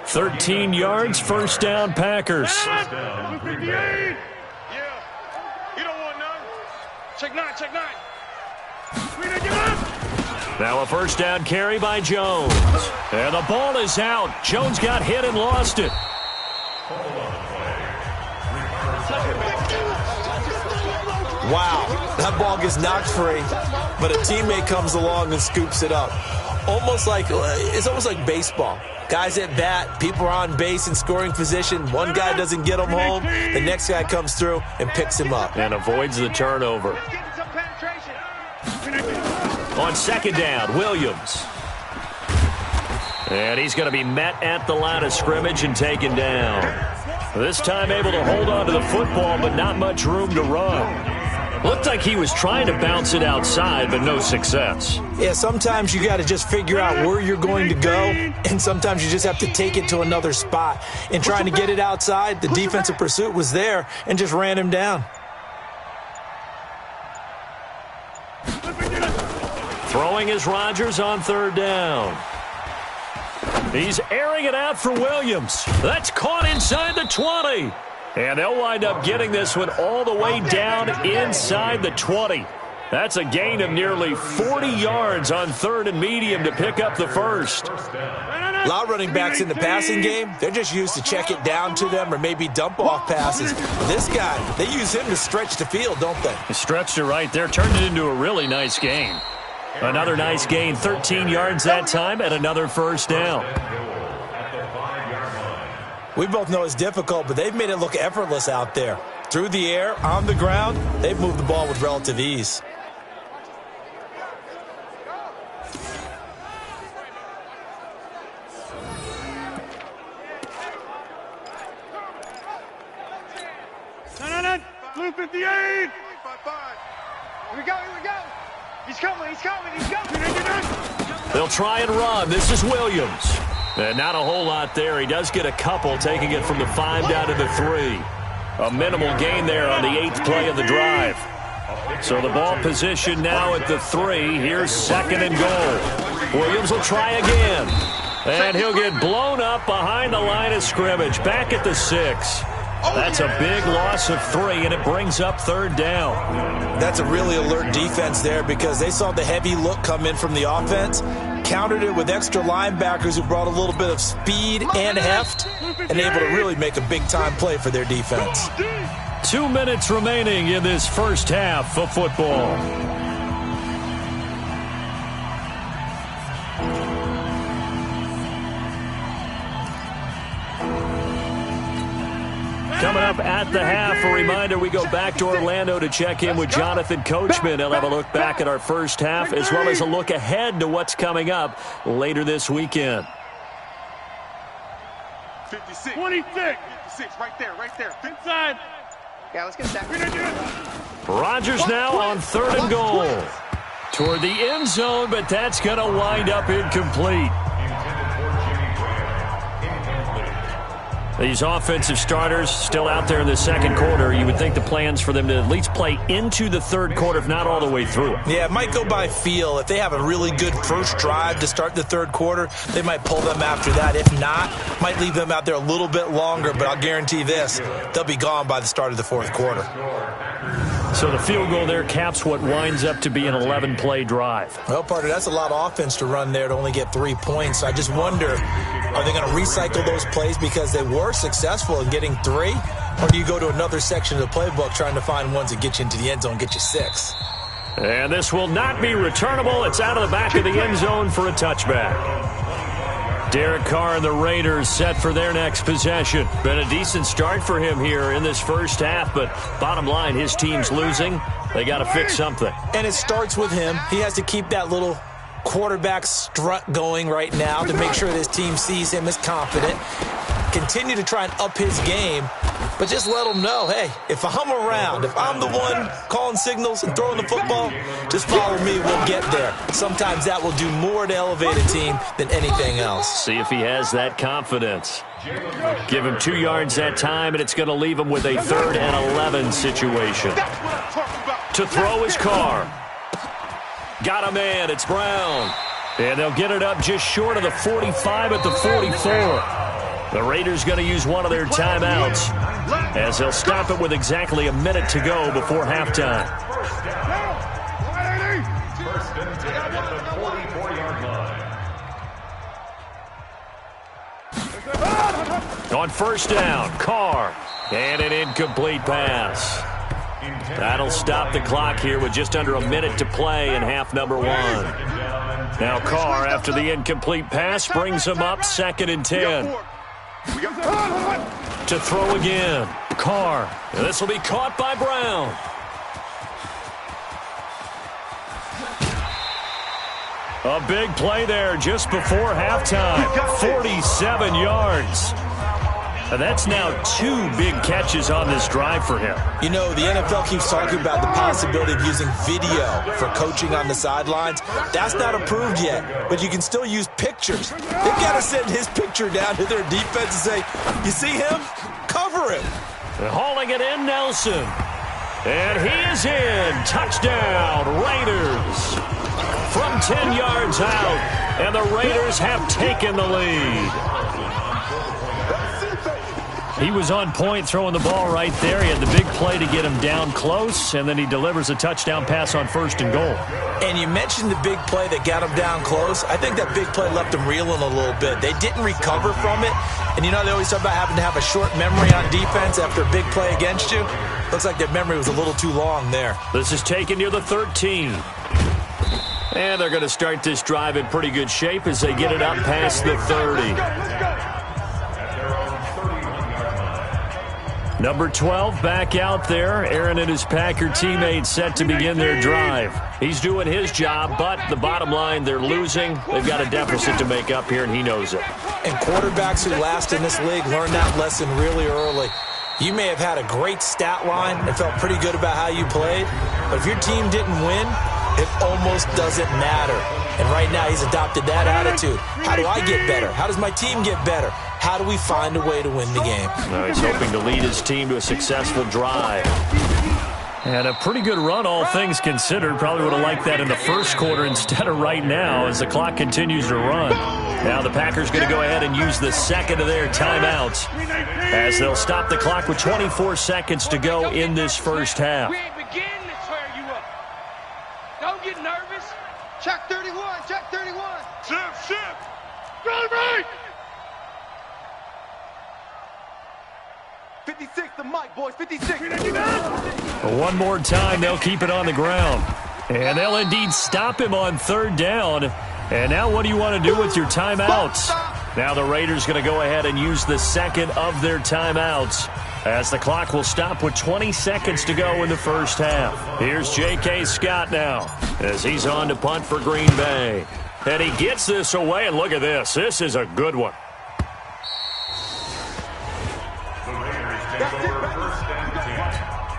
13 yards, 1st down, Packers. Yeah. You don't want none. Check 9. Now a 1st down carry by Jones. And the ball is out. Jones got hit and lost it. Wow, that ball gets knocked free, but a teammate comes along and scoops it up. It's almost like baseball. Guys at bat, people are on base in scoring position. One guy doesn't get him home. The next guy comes through and picks him up. And avoids the turnover. On 2nd down, Williams. And he's going to be met at the line of scrimmage and taken down. This time able to hold on to the football, but not much room to run. Looked like he was trying to bounce it outside, but no success. Yeah, sometimes you got to just figure out where you're going to go, and sometimes you just have to take it to another spot. In trying to get it outside, the defensive pursuit was there and just ran him down. Throwing is Rodgers on 3rd down. He's airing it out for Williams. That's caught inside the 20. And they'll wind up getting this one all the way down inside the 20. That's a gain of nearly 40 yards on 3rd and medium to pick up the 1st. A lot of running backs in the passing game, they're just used to check it down to them or maybe dump off passes. This guy, they use him to stretch the field, don't they? He stretched it right there, turned it into a really nice gain. Another nice gain, 13 yards that time, and another 1st down. We both know it's difficult, but they've made it look effortless out there. Through the air, on the ground, they've moved the ball with relative ease. Blue 58. Here we go. He's coming. They'll try and run. This is Williams. And not a whole lot there. He does get a couple, taking it from the 5 down to the 3. A minimal gain there on the 8th play of the drive. So the ball position now at the 3. Here's 2nd and goal. Williams will try again. And he'll get blown up behind the line of scrimmage. Back at the 6. That's a big loss of 3, and it brings up 3rd down. That's a really alert defense there because they saw the heavy look come in from the offense, countered it with extra linebackers who brought a little bit of speed and heft, and able to really make a big-time play for their defense. 2 minutes remaining in this first half of football. Coming up at the half, a reminder, we go back to Orlando to check in with Jonathan Coachman. He'll have a look back at our first half as well as a look ahead to what's coming up later this weekend. 56. 26. 56, right there. Inside. Yeah, let's get that. Rodgers now on 3rd and goal. Toward the end zone, but that's going to wind up incomplete. These offensive starters still out there in the second quarter. You would think the plans for them to at least play into the third quarter, if not all the way through. Yeah, it might go by feel. If they have a really good first drive to start the third quarter, they might pull them after that. If not, might leave them out there a little bit longer, but I'll guarantee this, they'll be gone by the start of the fourth quarter. So the field goal there caps what winds up to be an 11-play drive. Well, partner, that's a lot of offense to run there to only get 3 points. I just wonder, are they going to recycle those plays because they were successful in getting 3? Or do you go to another section of the playbook trying to find ones that get you into the end zone and get you 6? And this will not be returnable. It's out of the back of the end zone for a touchback. Derek Carr and the Raiders set for their next possession. Been a decent start for him here in this first half, but bottom line, his team's losing. They got to fix something. And it starts with him. He has to keep that little quarterback strut going right now to make sure that his team sees him as confident. Continue to try and up his game, but just let him know, hey, if I'm around, if I'm the one calling signals and throwing the football, just follow me, we'll get there. Sometimes that will do more to elevate a team than anything else. See if he has that confidence. Give him 2 yards that time, and it's going to leave him with a 3rd and 11 situation. To throw his Carr. Got a man, it's Brown. And they'll get it up just short of the 45 at the 44. The Raiders going to use one of their timeouts as they'll stop it with exactly a minute to go before halftime. First and 10 at the 44-yard line. On first down, Carr. And an incomplete pass. That'll stop the clock here with just under a minute to play in half number 1. Now Carr, after the incomplete pass, brings him up 2nd and 10. To throw again, Carr. This will be caught by Brown. A big play there just before halftime. 47 yards. And that's now 2 big catches on this drive for him. You know, the NFL keeps talking about the possibility of using video for coaching on the sidelines. That's not approved yet, but you can still use pictures. They've got to send his picture down to their defense and say, you see him? Cover him. Hauling it in, Nelson. And he is in. Touchdown, Raiders. From 10 yards out, and the Raiders have taken the lead. He was on point throwing the ball right there. He had the big play to get him down close, and then he delivers a touchdown pass on 1st and goal. And you mentioned the big play that got him down close. I think that big play left him reeling a little bit. They didn't recover from it. And you know, they always talk about having to have a short memory on defense after a big play against you. Looks like their memory was a little too long there. This is taken near the 13. And they're going to start this drive in pretty good shape as they get it up past the 30. Number 12 back out there. Aaron and his Packer teammates set to begin their drive. He's doing his job, but the bottom line, they're losing. They've got a deficit to make up here, and he knows it. And quarterbacks who last in this league learn that lesson really early. You may have had a great stat line and felt pretty good about how you played, but if your team didn't win, it almost doesn't matter. And right now, he's adopted that attitude. How do I get better? How does my team get better? How do we find a way to win the game? Now he's hoping to lead his team to a successful drive. And a pretty good run, all things considered. Probably would have liked that in the first quarter instead of right now as the clock continues to run. Now the Packers going to go ahead and use the second of their timeouts as they'll stop the clock with 24 seconds to go in this first half. We ain't beginning to swear you up. Don't get nervous. Check 31, check 31. Ship. Drive right. 56 to Mike, boys, 56. One more time, they'll keep it on the ground. And they'll indeed stop him on 3rd down. And now what do you want to do with your timeouts? Now the Raiders going to go ahead and use the second of their timeouts as the clock will stop with 20 seconds to go in the first half. Here's J.K. Scott now as he's on to punt for Green Bay. And he gets this away, and look at this. This is a good one. The Raiders take over 1st and 10.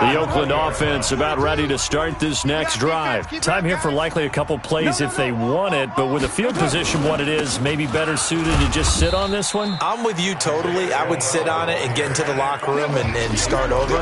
The Oakland offense about ready to start this next drive. Time here for likely a couple plays if they want it, but with the field position what it is, maybe better suited to just sit on this one? I'm with you totally. I would sit on it and get into the locker room and start over.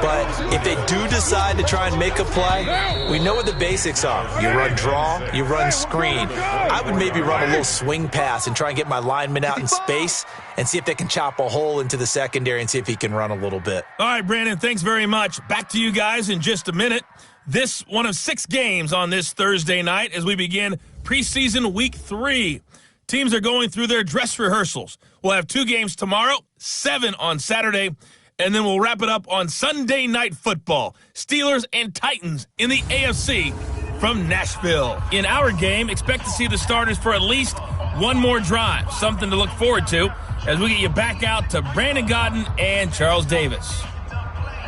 But if they do decide to try and make a play, we know what the basics are. You run draw, you run screen. I would maybe run a little swing pass and try and get my lineman out in space and see if they can chop a hole into the secondary and see if he can run a little bit. All right, Brandon, thanks very much. Back to you guys in just a minute. This one of 6 games on this Thursday night as we begin preseason week 3. Teams are going through their dress rehearsals. We'll have 2 games tomorrow, 7 on Saturday, and then we'll wrap it up on Sunday Night Football. Steelers and Titans in the AFC from Nashville. In our game, expect to see the starters for at least one more drive, something to look forward to as we get you back out to Brandon Godden and Charles Davis.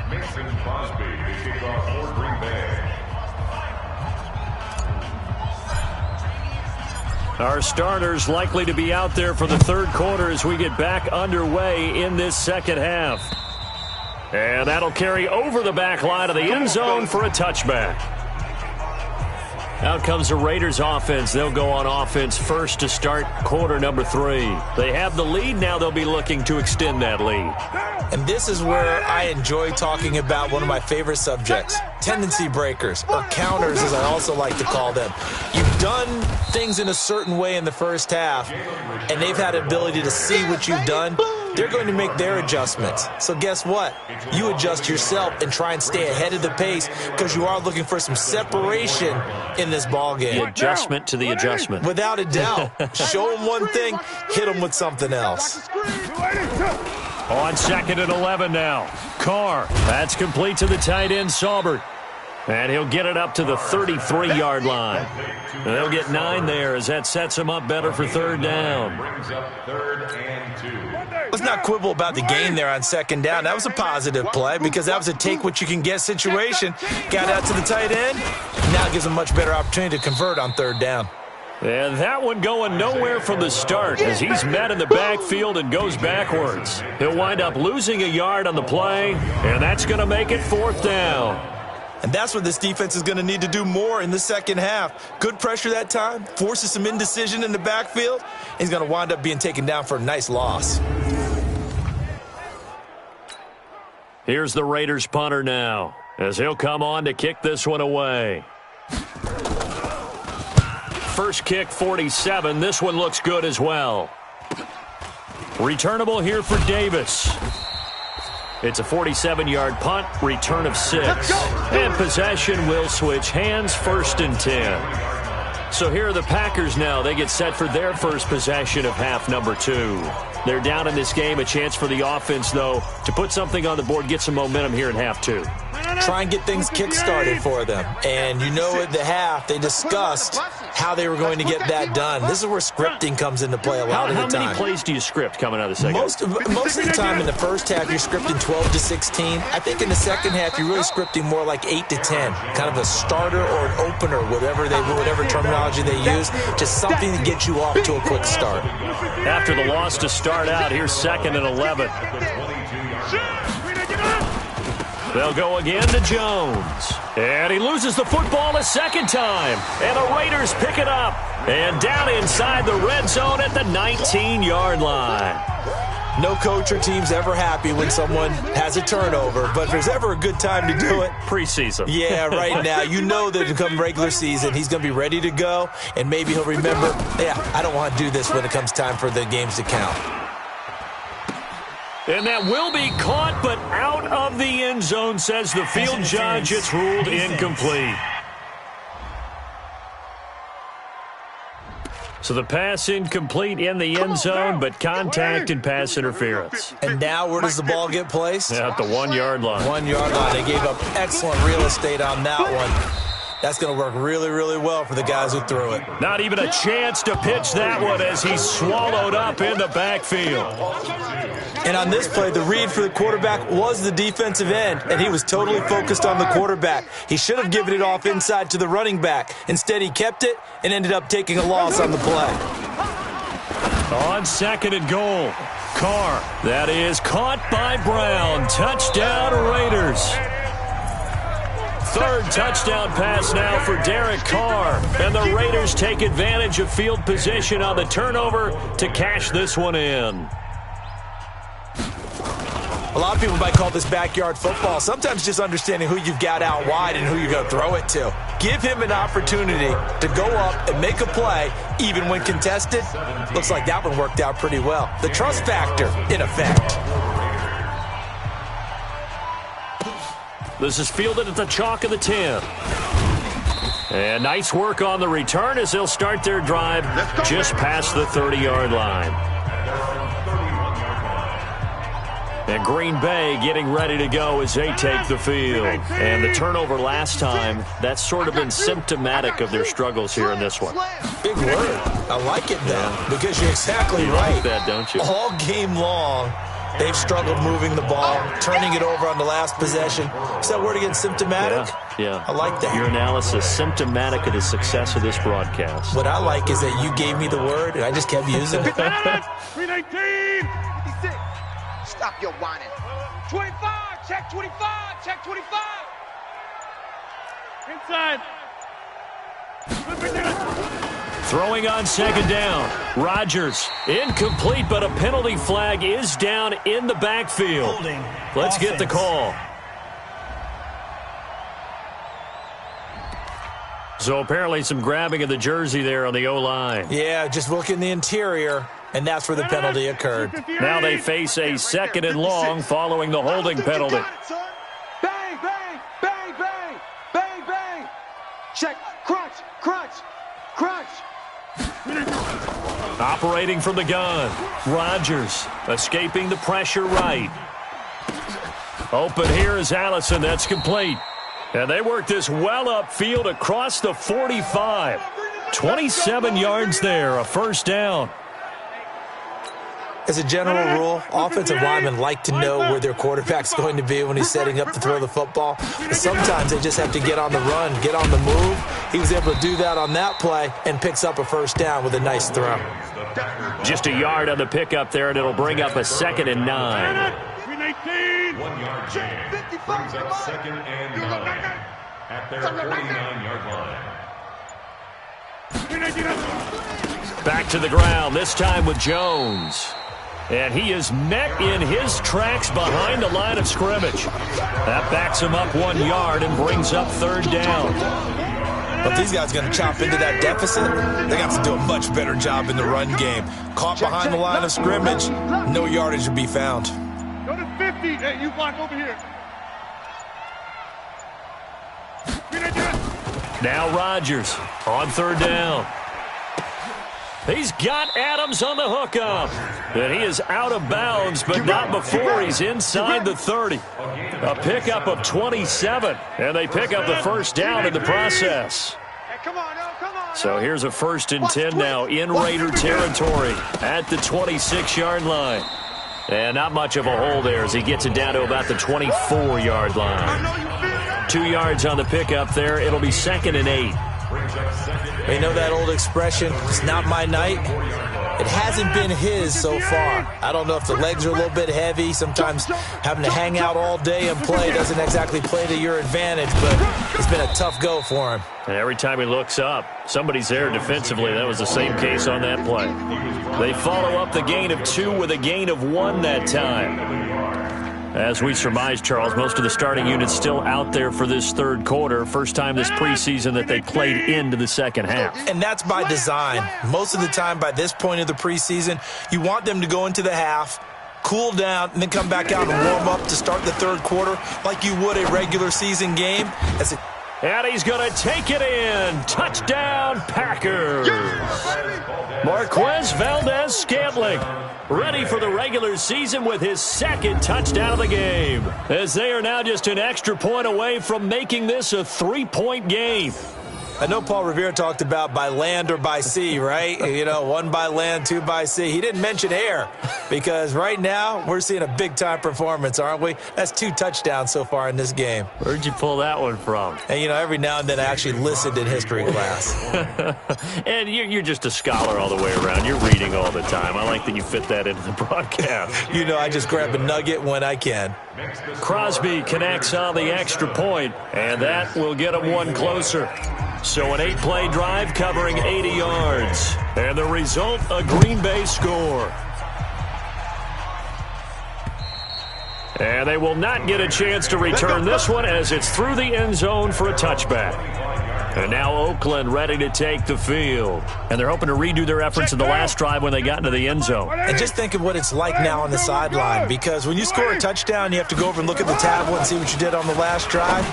Mason Crosby to kick off for Green Bay. Our starters likely to be out there for the third quarter as we get back underway in this second half. And that'll carry over the back line of the end zone for a touchback. Out comes the Raiders offense. They'll go on offense first to start quarter number 3. They have the lead. Now they'll be looking to extend that lead. And this is where I enjoy talking about one of my favorite subjects, tendency breakers, or counters as I also like to call them. You've done things in a certain way in the first half, and they've had the ability to see what you've done. They're going to make their adjustments. So guess what? You adjust yourself and try and stay ahead of the pace because you are looking for some separation in this ball game. The adjustment to the adjustment. Without a doubt. Show them one thing, hit them with something else. On 2nd and 11 now. Carr. That's complete to the tight end, Saubert. And he'll get it up to the 33-yard line. And they'll get 9 there as that sets him up better for third down. Brings up 3rd and 2. Let's not quibble about the gain there on 2nd down. That was a positive play because that was a take-what-you-can-get situation. Got out to the tight end. Now it gives him a much better opportunity to convert on 3rd down. And that one going nowhere from the start as he's met in the backfield and goes backwards. He'll wind up losing a yard on the play, and that's going to make it 4th down. And that's what this defense is going to need to do more in the second half. Good pressure that time, forces some indecision in the backfield. He's going to wind up being taken down for a nice loss. Here's the Raiders punter now as he'll come on to kick this one away. First kick, 47. This one looks good as well. Returnable here for Davis. It's a 47-yard punt, return of 6. And possession will switch hands, 1st and 10. So here are the Packers now. They get set for their first possession of half number 2. They're down in this game. A chance for the offense, though, to put something on the board, get some momentum here in half 2. Try and get things kick-started for them. And you know at the half, they discussed how they were going to get that done. This is where scripting comes into play a lot of the time. How many plays do you script coming out of the second? Most of the time in the first half, you're scripting 12 to 16. I think in the second half, you're really scripting more like 8 to 10. Kind of a starter or an opener, whatever terminology they use. Just something to get you off to a quick start. After the loss to start out, here's 2nd and 11. They'll go again to Jones. And he loses the football a second time. And the Raiders pick it up. And down inside the red zone at the 19-yard line. No coach or team's ever happy when someone has a turnover. But if there's ever a good time to do it. Preseason. Yeah, right now. You know that come regular season, he's going to be ready to go. And maybe he'll remember, yeah, I don't want to do this when it comes time for the games to count. And that will be caught, but out of the end zone, says the field judge. It's ruled incomplete. So the pass incomplete in the end zone, but contact and pass interference. And now where does the ball get placed? At the 1-yard line. 1-yard line. They gave up excellent real estate on that one. That's going to work really, really well for the guys who threw it. Not even a chance to pitch that one as he's swallowed up in the backfield. And on this play, the read for the quarterback was the defensive end, and he was totally focused on the quarterback. He should have given it off inside to the running back. Instead, he kept it and ended up taking a loss on the play. On 2nd and goal, Carr. That is caught by Brown. Touchdown, Raiders. third touchdown pass now for Derek Carr. And the Raiders take advantage of field position on the turnover to cash this one in. A lot of people might call this backyard football. Sometimes just understanding who you've got out wide and who you're going to throw it to. Give him an opportunity to go up and make a play, even when contested. Looks like that one worked out pretty well. The trust factor, in effect. This is fielded at the chalk of the 10. And nice work on the return as they'll start their drive just past the 30-yard line. And Green Bay getting ready to go as they take the field. And the turnover last time, that's sort of been symptomatic of their struggles here in this one. Big word. I like it, though, because you're exactly you right. Like that, don't you? All game long, they've struggled moving the ball, turning it over on the last possession. Is that word again, symptomatic? Yeah. I like that. Your analysis, symptomatic of the success of this broadcast. What I like is that you gave me the word, and I just kept using it. 319. Stop your whining. 25. Check 25. Check 25. Inside. Throwing on second down. Rodgers, incomplete, but a penalty flag is down in the backfield. Holding. Let's get the call. So apparently some grabbing of the jersey there on the O-line. Yeah, just look in the interior, and that's where the penalty occurred. Now they face a second and long following the holding penalty. Bang, bang, bang, bang, bang, bang. Check, crunch, crunch, crunch. Operating from the gun. Rodgers escaping the pressure right. Open here is Allison. That's complete. And they work this well upfield across the 45. 27 yards there, a first down. As a general rule, offensive linemen like to know where their quarterback's going to be when he's setting up to throw the football. But sometimes they just have to get on the run, get on the move. He was able to do that on that play and picks up a first down with a nice throw. Just a yard on the pickup there, and it'll bring up a 2nd and 9. 1 yard gain brings up 2nd and 9 at their 49-yard line. Back to the ground, this time with Jones. And he is met in his tracks behind the line of scrimmage. That backs him up 1 yard and brings up 3rd down. But these guys are going to chop into that deficit. They got to do a much better job in the run game. Caught behind the line of scrimmage, no yardage to be found. Go to 50. Hey, you block over here. Now Rodgers on 3rd down. He's got Adams on the hookup. And he is out of bounds, but not before he's inside the 30. A pickup of 27, and they pick up the first down in the process. Hey, come on, no, come on. So here's a 1st and 10 now in Raider territory at the 26-yard line. And not much of a hole there as he gets it down to about the 24-yard line. 2 yards on the pickup there. It'll be 2nd and 8. You know that old expression, it's not my night? It hasn't been his so far. I don't know if the legs are a little bit heavy. Sometimes having to hang out all day and play doesn't exactly play to your advantage, but it's been a tough go for him. And every time he looks up, somebody's there defensively. That was the same case on that play. They follow up the gain of 2 with a gain of 1 that time. As we surmise, Charles, most of the starting units still out there for this 3rd quarter. First time this preseason that they played into the 2nd half. And that's by design. Most of the time by this point of the preseason, you want them to go into the half, cool down, and then come back out and warm up to start the 3rd quarter like you would a regular season game. And he's going to take it in. Touchdown, Packers. Marquez Valdez-Scantling ready for the regular season with his 2nd touchdown of the game, as they are now just an extra point away from making this a 3-point game. I know Paul Revere talked about by land or by sea, right? You know, 1 by land, 2 by sea. He didn't mention air because right now we're seeing a big-time performance, aren't we? That's 2 touchdowns so far in this game. Where'd you pull that one from? And, you know, every now and then I actually listened in history class. And you're just a scholar all the way around. You're reading all the time. I like that you fit that into the broadcast. You know, I just grab a nugget when I can. Crosby connects on the extra point, and that will get him one closer. So an 8-play drive covering 80 yards. And the result, a Green Bay score. And they will not get a chance to return this one as it's through the end zone for a touchback. And now Oakland ready to take the field. And they're hoping to redo their efforts in the last drive when they got into the end zone. And just think of what it's like now on the sideline, because when you score a touchdown, you have to go over and look at the tablet and see what you did on the last drive.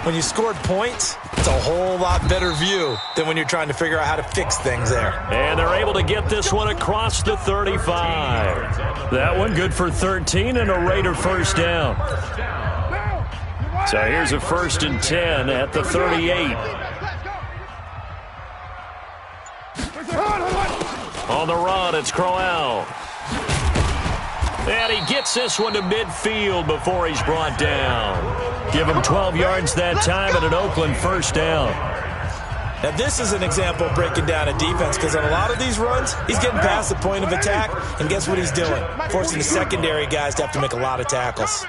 When you scored points, it's a whole lot better view than when you're trying to figure out how to fix things there. And they're able to get this one across the 35. That one good for 13 and a Raider first down. So here's a 1st and 10 at the 38. On the run, it's Crowell. And he gets this one to midfield before he's brought down. Give him 12 yards that time and an Oakland first down. Now, this is an example of breaking down a defense, because on a lot of these runs, he's getting past the point of attack, and guess what he's doing? Forcing the secondary guys to have to make a lot of tackles.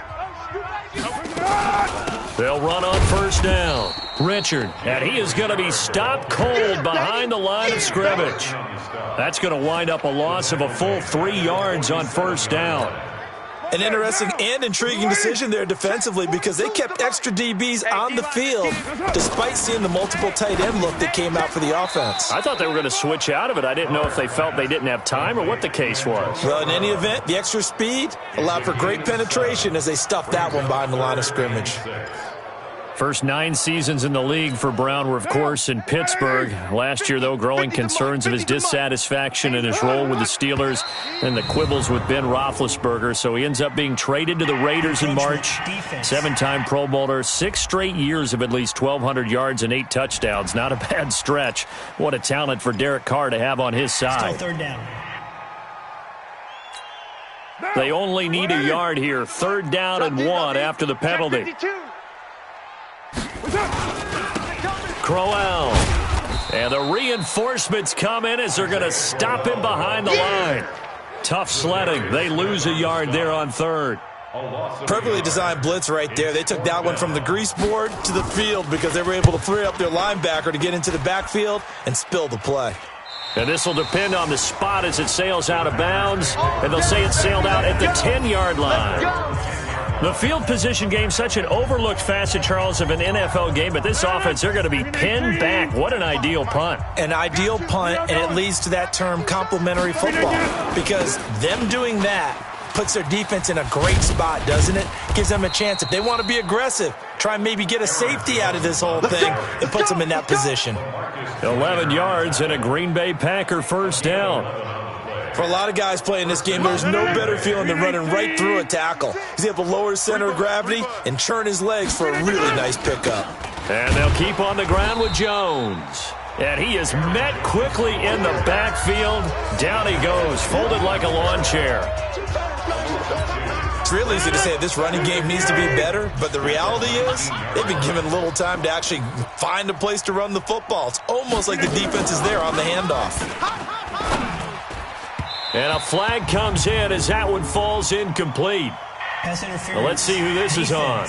They'll run on first down. Richard, and he is going to be stopped cold behind the line of scrimmage. That's going to wind up a loss of a full 3 yards on first down. An interesting and intriguing decision there defensively, because they kept extra DBs on the field despite seeing the multiple tight end look that came out for the offense. I thought they were going to switch out of it. I didn't know if they felt they didn't have time or what the case was. Well, in any event, the extra speed allowed for great penetration as they stuffed that one behind the line of scrimmage. First 9 seasons in the league for Brown were, of course, in Pittsburgh. Last year, though, growing concerns of his dissatisfaction in his role with the Steelers and the quibbles with Ben Roethlisberger. So he ends up being traded to the Raiders in March. 7-time Pro Bowler, 6 straight years of at least 1,200 yards and 8 touchdowns. Not a bad stretch. What a talent for Derek Carr to have on his side. Still 3rd down. They only need a yard here. 3rd down and 1 after the penalty. Crowell. And the reinforcements come in as they're going to stop him behind the line. Tough sledding. They lose a yard there on 3rd. Perfectly designed blitz right there. They took that one from the grease board to the field because they were able to free up their linebacker to get into the backfield and spill the play. And this will depend on the spot as it sails out of bounds. And they'll say it sailed out at the 10-yard line. The field position game, such an overlooked facet, Charles, of an NFL game, but this offense, they're going to be pinned back. What an ideal punt. An ideal punt, and it leads to that term complementary football, because them doing that puts their defense in a great spot, doesn't it? Gives them a chance. If they want to be aggressive, try and maybe get a safety out of this whole thing, it puts them in that position. 11 yards and a Green Bay Packer first down. For a lot of guys playing this game, there's no better feeling than running right through a tackle. He's able to lower his center of gravity and churn his legs for a really nice pickup. And they'll keep on the ground with Jones. And he is met quickly in the backfield. Down he goes, folded like a lawn chair. It's real easy to say this running game needs to be better, but the reality is they've been given little time to actually find a place to run the football. It's almost like the defense is there on the handoff. And a flag comes in as that one falls incomplete. Pass interference. Well, let's see who this is on.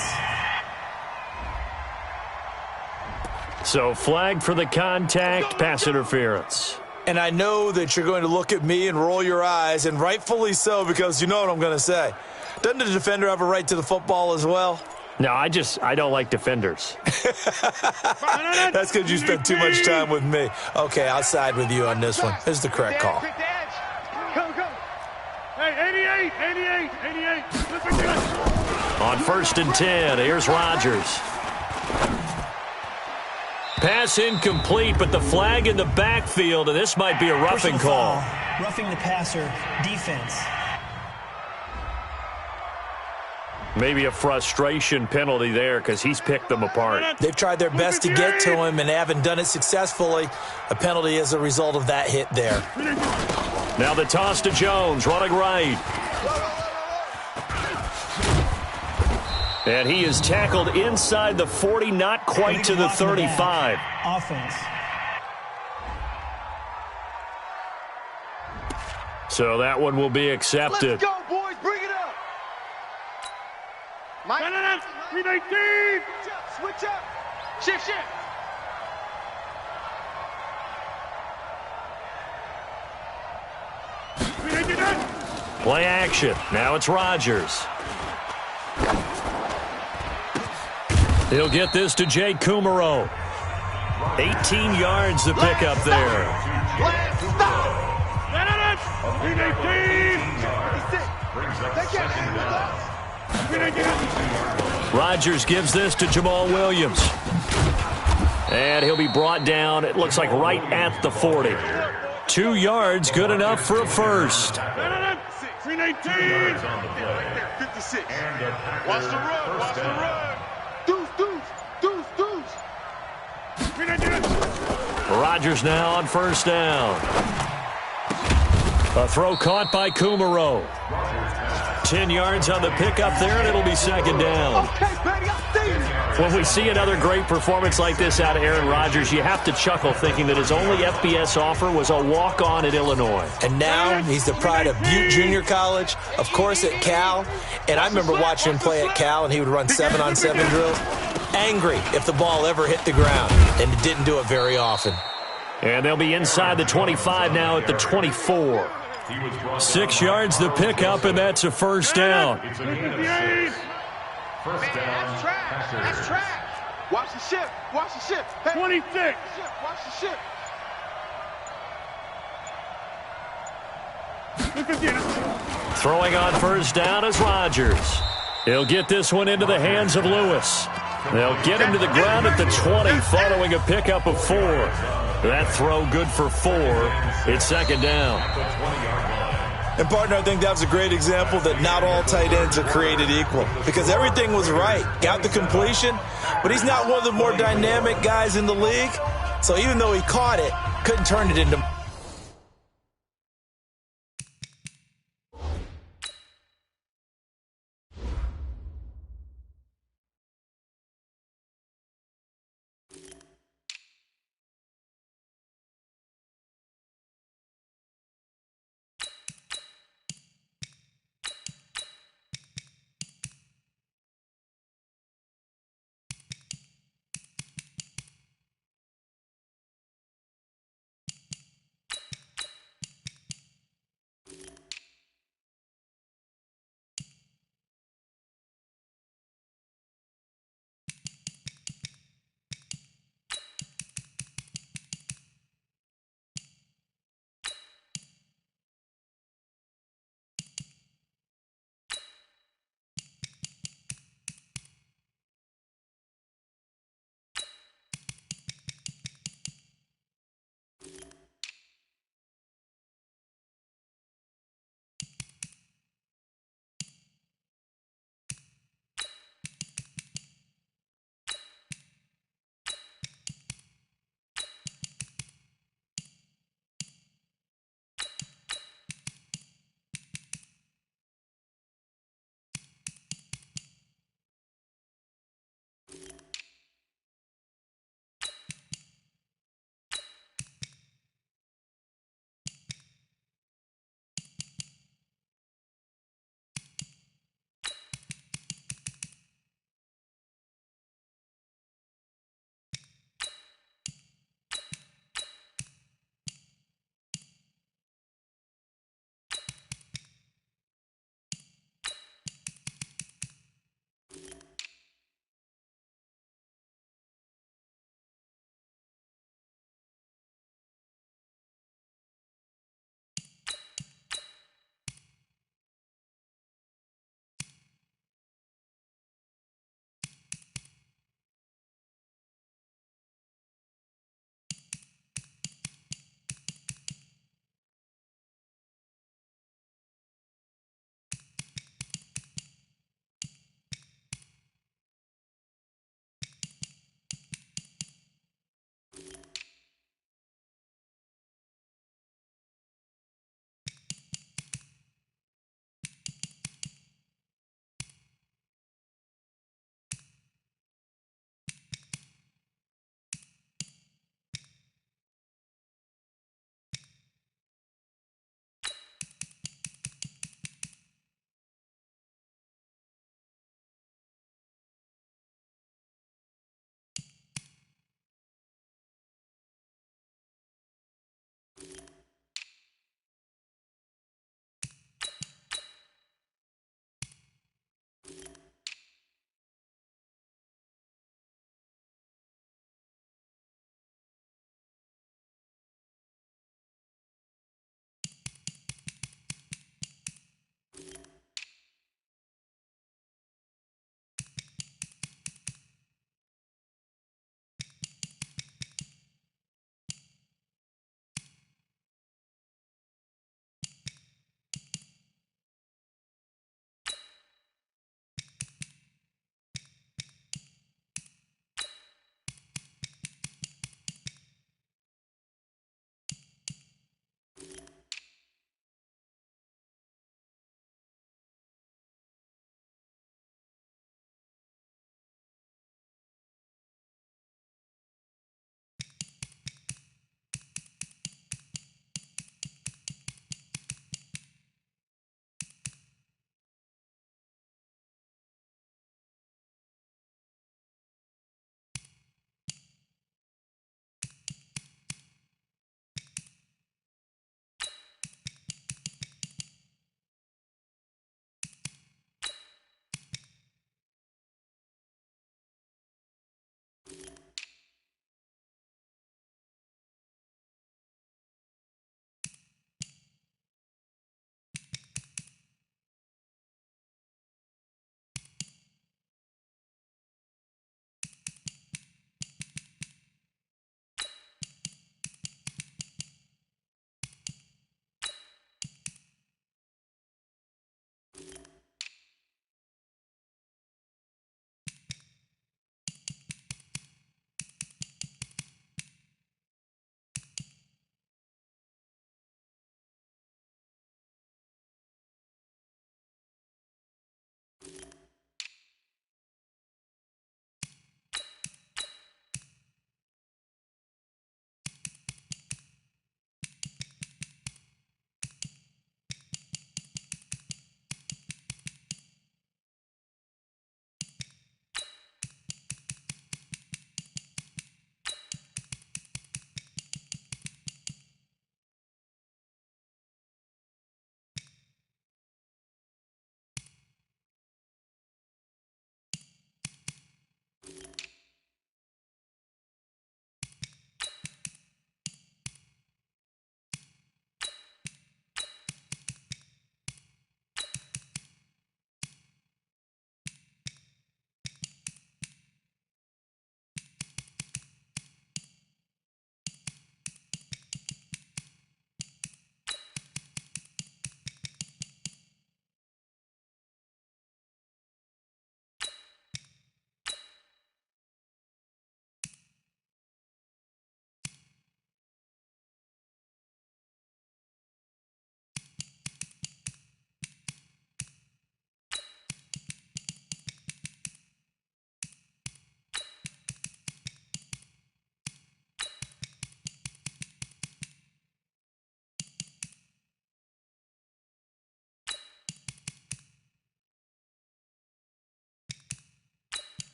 So flag for the contact, pass interference. And I know that you're going to look at me and roll your eyes, and rightfully so, because you know what I'm going to say. Doesn't the defender have a right to the football as well? No, I don't like defenders. That's because you spent too much time with me. Okay, I'll side with you on this one. This is the correct call. Hey, 88. On 1st and 10, here's Rodgers. Pass incomplete, but the flag in the backfield, and this might be a roughing call. Roughing the passer, defense. Maybe a frustration penalty there because he's picked them apart. They've tried their best to get to him and haven't done it successfully. A penalty as a result of that hit there. Now the toss to Jones, running right. And he is tackled inside the 40, not quite to the 35. Offense. So that one will be accepted. Let's go, boys. Bring it up. Mike. 319. Switch up. Shift. Play action. Now it's Rodgers. He'll get this to Jay Kumaro. 18 yards to pick up there. Last stop. 319. They can't hang with us. 319. Rodgers gives this to Jamal Williams. And he'll be brought down, it looks like right at the 40. 2 yards, good enough for a first. 319. 56. Watch the run. Watch the run. Deuce. 319. Rodgers now on first down. A throw caught by Kumaro. 10 yards on the pickup there, and it'll be second down. Okay, baby, I see you. When we see another great performance like this out of Aaron Rodgers, you have to chuckle thinking that his only FBS offer was a walk-on at Illinois. And now he's the pride of Butte Junior College, of course at Cal. And I remember watching him play at Cal, and he would run 7-on-7 drills. Angry if the ball ever hit the ground, and it didn't do it very often. And they'll be inside the 25 now at the 24. 6 yards the pickup, and that's a first down. It's a gain of 6. First down. That's track. Watch the ship. Hey, 26. Watch the ship. 250. Throwing on first down is Rodgers. He'll get this one into the hands of Lewis. They'll get him to the ground at the 20 following a pickup of 4. That throw good for 4. It's second down. And, partner, I think that was a great example that not all tight ends are created equal because everything was right. Got the completion, but he's not one of the more dynamic guys in the league. So even though he caught it, couldn't turn it into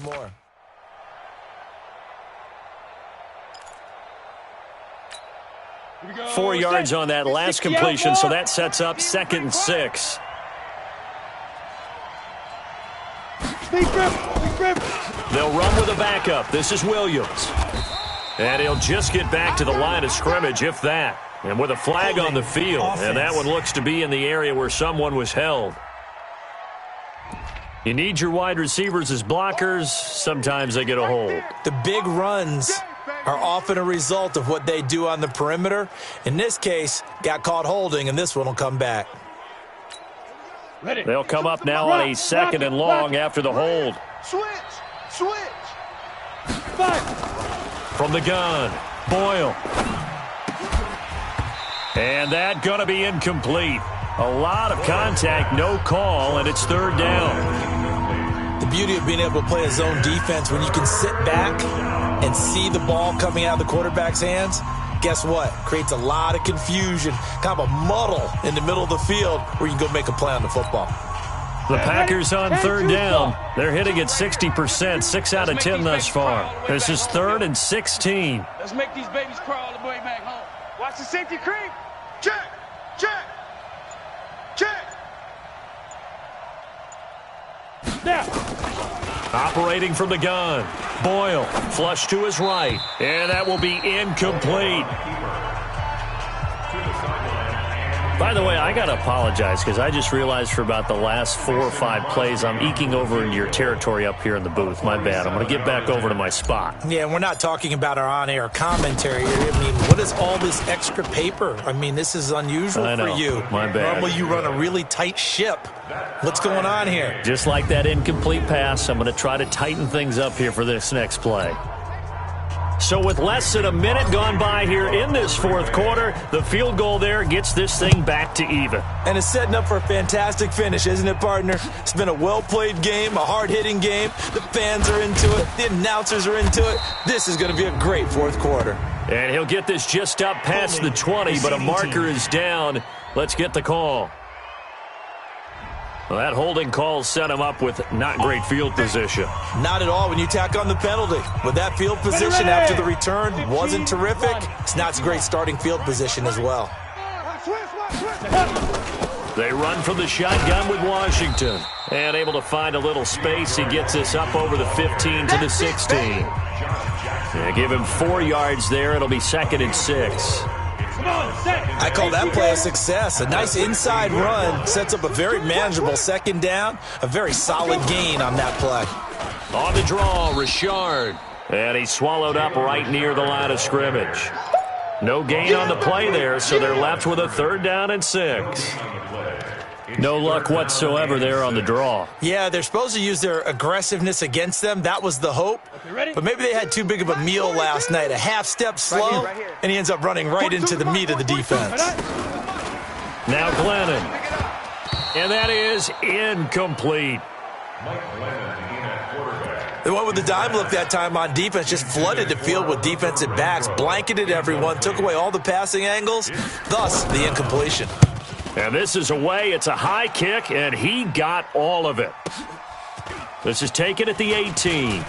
more. Here we go. 4 yards on that last completion, so that sets up 2nd and 6. They'll run with a backup. This is Williams. And he'll just get back to the line of scrimmage, if that. And with a flag on the field. And that one looks to be in the area where someone was held. You need your wide receivers as blockers. Sometimes they get a hold. The big runs are often a result of what they do on the perimeter. In this case, got caught holding, and this one will come back. They'll come up now on a 2nd and long after the hold. Switch. From the gun, Boyle. And that going to be incomplete. A lot of contact, no call, and it's 3rd down. The beauty of being able to play a zone defense when you can sit back and see the ball coming out of the quarterback's hands, guess what? Creates a lot of confusion, kind of a muddle in the middle of the field where you can go make a play on the football. The Packers on 3rd down. They're hitting at 60%, 6 out of 10 thus far. This is 3rd and 16. Let's make these babies crawl the way back home. Watch the safety creep. Check. Now. Operating from the gun. Boyle, flush to his right. And that will be incomplete. By the way, I got to apologize because I just realized for about the last 4 or 5 plays, I'm eking over into your territory up here in the booth. My bad. I'm going to get back over to my spot. Yeah, we're not talking about our on-air commentary here. I mean, what is all this extra paper? I mean, this is unusual for you. My bad. Normally you run a really tight ship. What's going on here? Just like that incomplete pass, I'm going to try to tighten things up here for this next play. So with less than a minute gone by here in this 4th quarter, the field goal there gets this thing back to even. And it's setting up for a fantastic finish, isn't it, partner? It's been a well-played game, a hard-hitting game. The fans are into it. The announcers are into it. This is going to be a great 4th quarter. And he'll get this just up past the 20, but a marker is down. Let's get the call. Well, that holding call set him up with not great field position. Not at all when you tack on the penalty. With that field position after the return wasn't terrific, it's not a great starting field position as well. They run from the shotgun with Washington. And able to find a little space, he gets this up over the 15 to the 16. Yeah, give him 4 yards there. It'll be 2nd and 6. I call that play a success. A nice inside run sets up a very manageable 2nd down. A very solid gain on that play. On the draw, Richard. And he's swallowed up right near the line of scrimmage. No gain on the play there, so they're left with a 3rd down and 6. No luck whatsoever there on the draw. Yeah, they're supposed to use their aggressiveness against them. That was the hope. But maybe they had too big of a meal last night. A half step slow, and he ends up running right into the meat of the defense. Now Glennon. And that is incomplete. They went with the dime look that time on defense, just flooded the field with defensive backs, blanketed everyone, took away all the passing angles, thus the incompletion. And this is away. It's a high kick, and he got all of it. This is taken at the 18.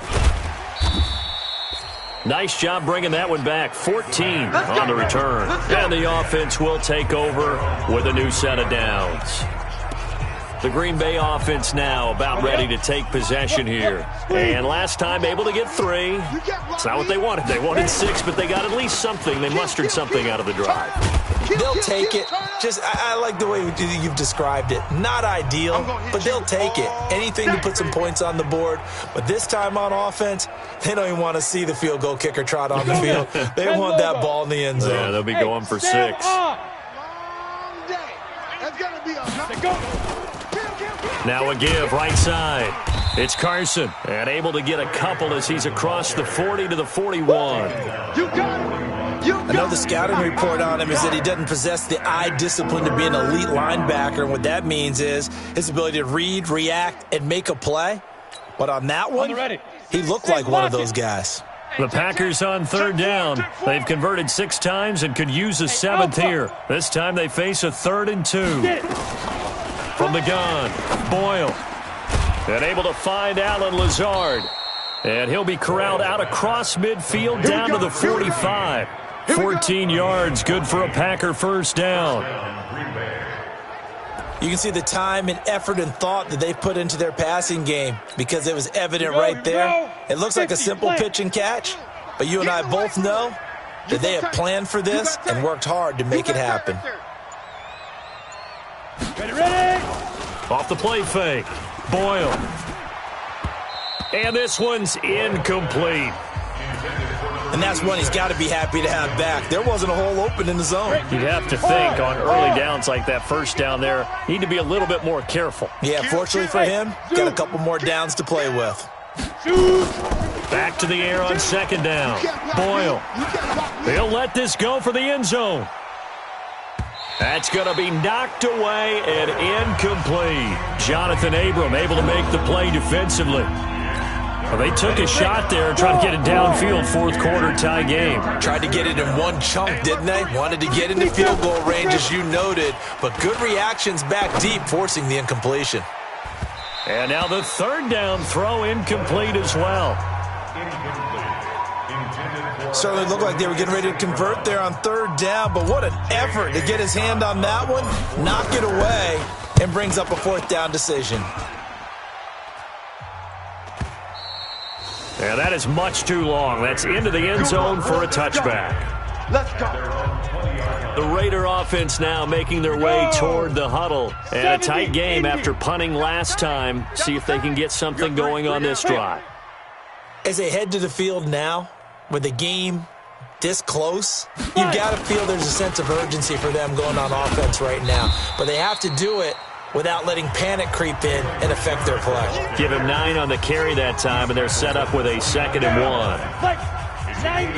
Nice job bringing that one back. 14 on the return. And the offense will take over with a new set of downs. The Green Bay offense now about ready to take possession here. And last time able to get 3. It's not what they wanted. They wanted 6, but they got at least something. They mustered something out of the drive. They'll take it. I like the way you've described it. Not ideal, but they'll take it. Anything to put some points on the board. But this time on offense, they don't even want to see the field goal kicker trot on the field. They want that ball in the end zone. Yeah, they'll be going for 6. Now a give right side. It's Carson, and able to get a couple as he's across the 40 to the 41. I know the scouting report on him is that he doesn't possess the eye discipline to be an elite linebacker, and what that means is his ability to read, react, and make a play. But on that one, he looked like one of those guys. The Packers on 3rd down. They've converted 6 times and could use a 7th here. This time they face a 3rd and 2. From the gun, Boyle. And able to find Allen Lazard. And he'll be corralled out across midfield down to the 45. 14 yards, good for a Packer first down. You can see the time and effort and thought that they put into their passing game because it was evident right there. It looks like a simple pitch and catch, but you and I both know that they have planned for this and worked hard to make it happen. Ready? Off the play fake, Boyle. And this one's incomplete. And that's one he's got to be happy to have back. There wasn't a hole open in the zone. You'd have to think on early downs like that first down there, need to be a little bit more careful. Yeah, fortunately for him, got a couple more downs to play with. Back to the air on second down. Boyle. They'll let this go for the end zone. That's going to be knocked away and incomplete. Jonathan Abram able to make the play defensively. Well, they took a shot there trying to get it downfield, fourth quarter tie game. Tried to get it in one chunk, didn't they? Wanted to get into field goal range, as you noted, but good reactions back deep, forcing the incompletion. And now the third down throw incomplete as well. Certainly looked like they were getting ready to convert there on third down, but what an effort to get his hand on that one, knock it away, and brings up a fourth down decision. Yeah, that is much too long. That's into the end zone for a touchback. Let's go. The Raider offense now making their way toward the huddle. And a tight game after punting last time. See if they can get something going on this drive. As they head to the field now, with the game this close, you've got to feel there's a sense of urgency for them going on offense right now. But they have to do it without letting panic creep in and affect their play. Give him 9 on the carry that time, and they're set up with a 2nd and 1.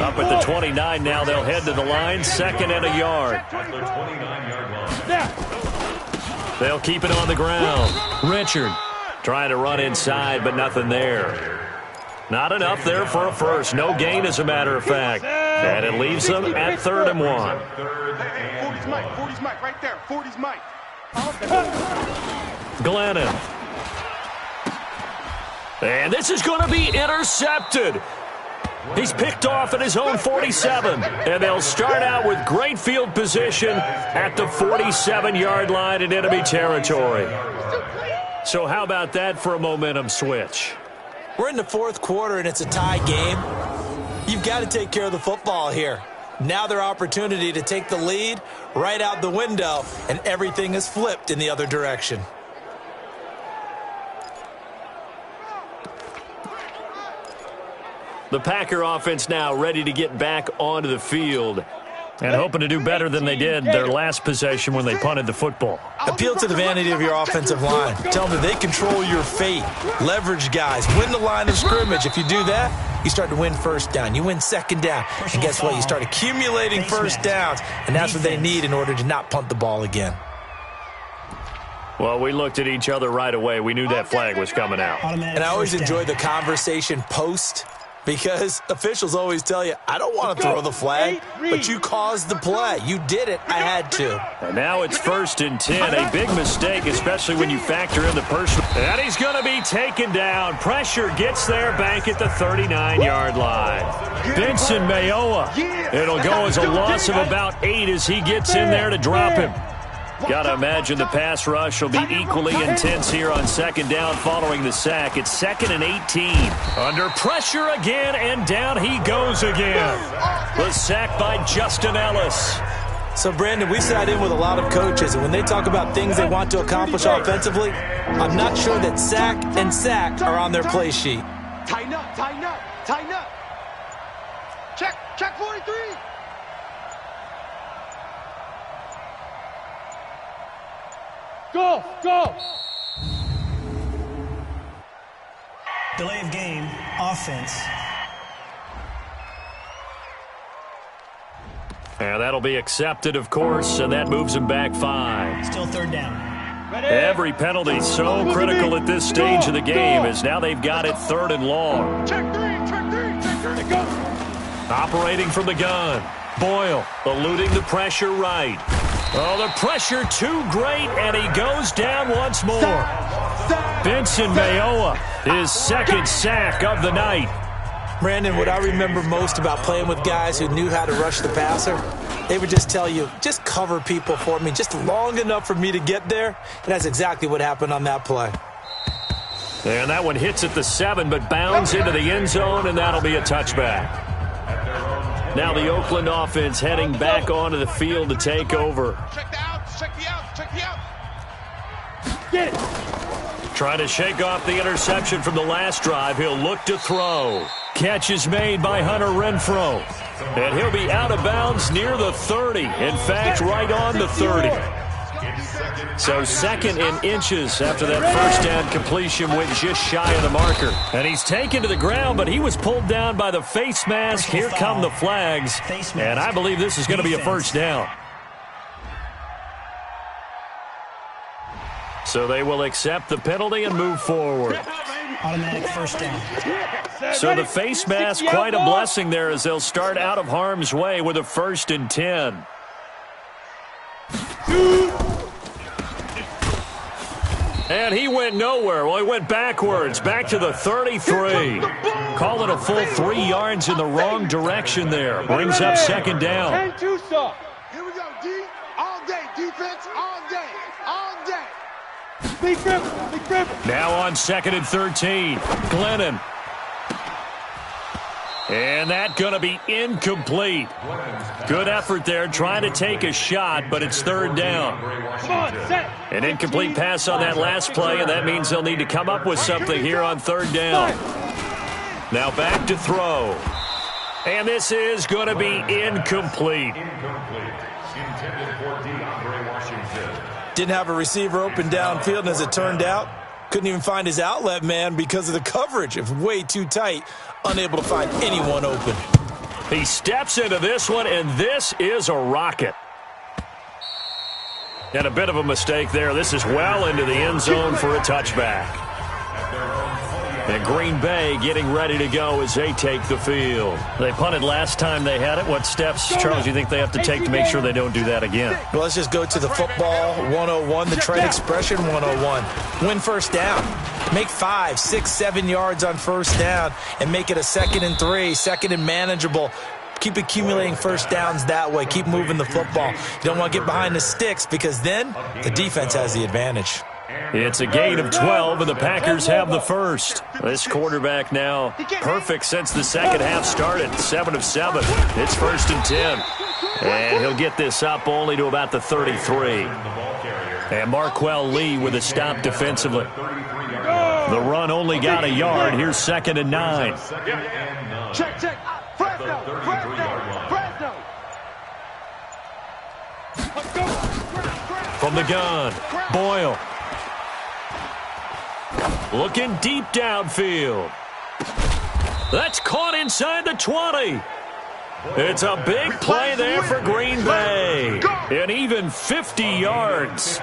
Up at the 29 now, they'll head to the line, 2nd and a yard. They'll keep it on the ground. Richard trying to run inside, but nothing there. Not enough there for a first. No gain, as a matter of fact. And it leaves them at 3rd and 1. 40's Mike. 40's Mike right there. 40's Mike. Glennon. And this is going to be intercepted. He's picked off at his own 47. And they'll start out with great field position at the 47-yard line in enemy territory. So how about that for a momentum switch? We're in the fourth quarter, and it's a tie game. You've got to take care of the football here. Now their opportunity to take the lead right out the window, and everything is flipped in the other direction. The Packer offense now ready to get back onto the field and hoping to do better than they did their last possession when they punted the football. Appeal to the vanity of your offensive line. Tell them that they control your fate. Leverage guys. Win the line of scrimmage. If you do that, you start to win first down. You win second down. And guess what? You start accumulating first downs. And that's what they need in order to not punt the ball again. Well, we looked at each other right away. We knew that flag was coming out. And I always enjoy the conversation post, because officials always tell you, I don't want to throw the flag, but you caused the play. You did it. I had to. And now it's 1st and 10. A big mistake, especially when you factor in the personal. And he's going to be taken down. Pressure gets there back at the 39-yard line. Benson Mayowa. It'll go as a loss of about 8 as he gets in there to drop him. Got to imagine the pass rush will be equally intense here on 2nd down following the sack. It's 2nd and 18. Under pressure again, and down he goes again. The sack by Justin Ellis. So, Brandon, we sat in with a lot of coaches, and when they talk about things they want to accomplish offensively, I'm not sure that sack and sack are on their play sheet. Tighten up, tighten up, tighten up. Check 43. Go! Delay of game, offense. And that'll be accepted, of course, and that moves him back 5. Still 3rd down. Every penalty so critical at this stage of the game, as now they've got it 3rd and long. Check three, go! Operating from the gun. Boyle eluding the pressure right. Oh, the pressure too great, and he goes down once more. Vincent Mayowa, his second sack of the night. Brandon, what I remember most about playing with guys who knew how to rush the passer, they would just tell you, just cover people for me, just long enough for me to get there. And that's exactly what happened on that play. And that one hits at the 7, but bounds into the end zone, and that'll be a touchback. Now the Oakland offense heading back onto the field to take over. Check the outs, check the outs, check the outs. Get it. Trying to shake off the interception from the last drive. He'll look to throw. Catch is made by Hunter Renfrow. And he'll be out of bounds near the 30. In fact, right on the 30. So second in inches after that first down completion went just shy of the marker. And he's taken to the ground, but he was pulled down by the face mask. Here come the flags. And I believe this is going to be a first down. So they will accept the penalty and move forward. Automatic first down. So the face mask, quite a blessing there as they'll start out of harm's way with a 1st and 10. And he went nowhere. Well, he went backwards, back to the 33. Call it a full 3 yards in the wrong direction there. Brings up second down. Here we go, D. All day. Defense, all day. All day. Big grip. Now on 2nd and 13. Glennon. And that going to be incomplete. Good effort there, trying to take a shot, but it's 3rd down. Come on, set. An incomplete pass on that last play, and that means they'll need to come up with something here on 3rd down. Now back to throw. And this is going to be incomplete. Intended for DeAndre Washington. Didn't have a receiver open downfield, and as it turned out, couldn't even find his outlet man because of the coverage. It was way too tight, unable to find anyone open. He steps into this one, and this is a rocket. And a bit of a mistake there. This is well into the end zone for a touchback. And Green Bay getting ready to go as they take the field. They punted last time they had it. What steps, Charles, you think they have to take to make sure they don't do that again? Well, let's just go to the football 101, the trade expression 101. Win first down. Make 5, 6, 7 yards on first down and make it a 2nd and 3, 2nd and manageable. Keep accumulating first downs that way. Keep moving the football. You don't want to get behind the sticks because then the defense has the advantage. It's a gain of 12, and the Packers have the first. This quarterback now perfect since the second half started. 7 of 7. It's 1st and 10. And he'll get this up only to about the 33. And Marquell Lee with a stop defensively. The run only got a yard. Here's 2nd and 9. Check. Fresno. From the gun, Boyle. Looking deep downfield. That's caught inside the 20. It's a big play there for Green Bay. And even 50 yards.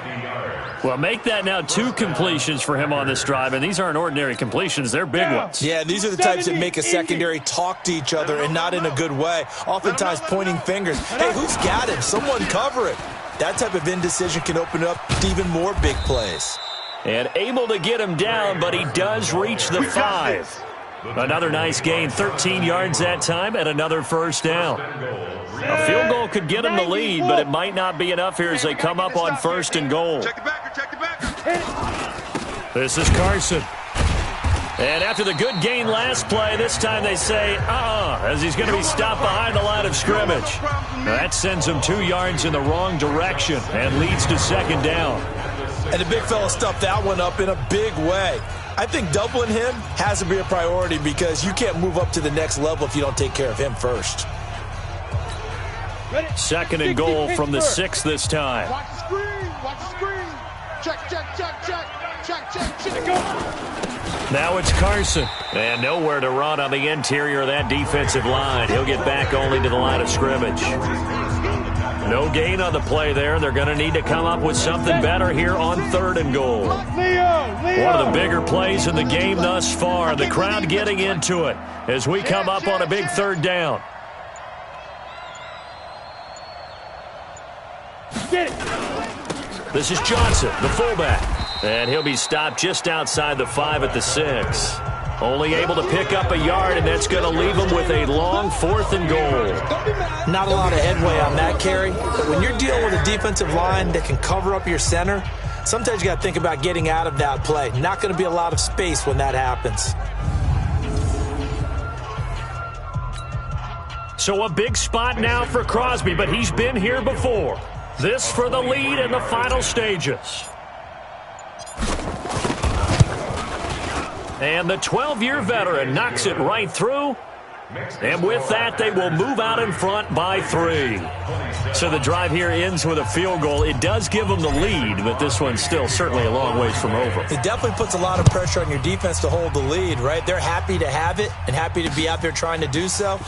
Well, make that now 2 completions for him on this drive, and these aren't ordinary completions. They're big ones. Yeah, these are the types that make a secondary talk to each other and not in a good way. Oftentimes pointing fingers. Hey, who's got him? Someone cover it. That type of indecision can open up to even more big plays. And able to get him down, but he does reach the 5. Another nice gain, 13 yards that time, and another first down. A field goal could get him the lead, but it might not be enough here as they come up on 1st and goal. Check the backer. This is Carson. And after the good gain last play, this time they say, as he's going to be stopped behind the line of scrimmage. Now that sends him 2 yards in the wrong direction and leads to 2nd down. And the big fella stuffed that one up in a big way. I think doubling him has to be a priority because you can't move up to the next level if you don't take care of him first. 2nd and goal from the 6 this time. Watch the screen. Check. Go. Now it's Carson. And nowhere to run on the interior of that defensive line. He'll get back only to the line of scrimmage. No gain on the play there. They're going to need to come up with something better here on 3rd and goal. One of the bigger plays in the game thus far. The crowd getting into it as we come up on a big 3rd down. Get it. This is Johnson, the fullback. And he'll be stopped just outside the 5 at the 6. Only able to pick up a yard, and that's going to leave him with a long 4th and goal. Not a lot of headway on that carry, but when you're dealing with a defensive line that can cover up your center, sometimes you got to think about getting out of that play. Not going to be a lot of space when that happens. So a big spot now for Crosby, but he's been here before. This for the lead in the final stages. And the 12-year veteran knocks it right through. And with that, they will move out in front by 3. So the drive here ends with a field goal. It does give them the lead, but this one's still certainly a long ways from over. It definitely puts a lot of pressure on your defense to hold the lead, right? They're happy to have it and happy to be out there trying to do so.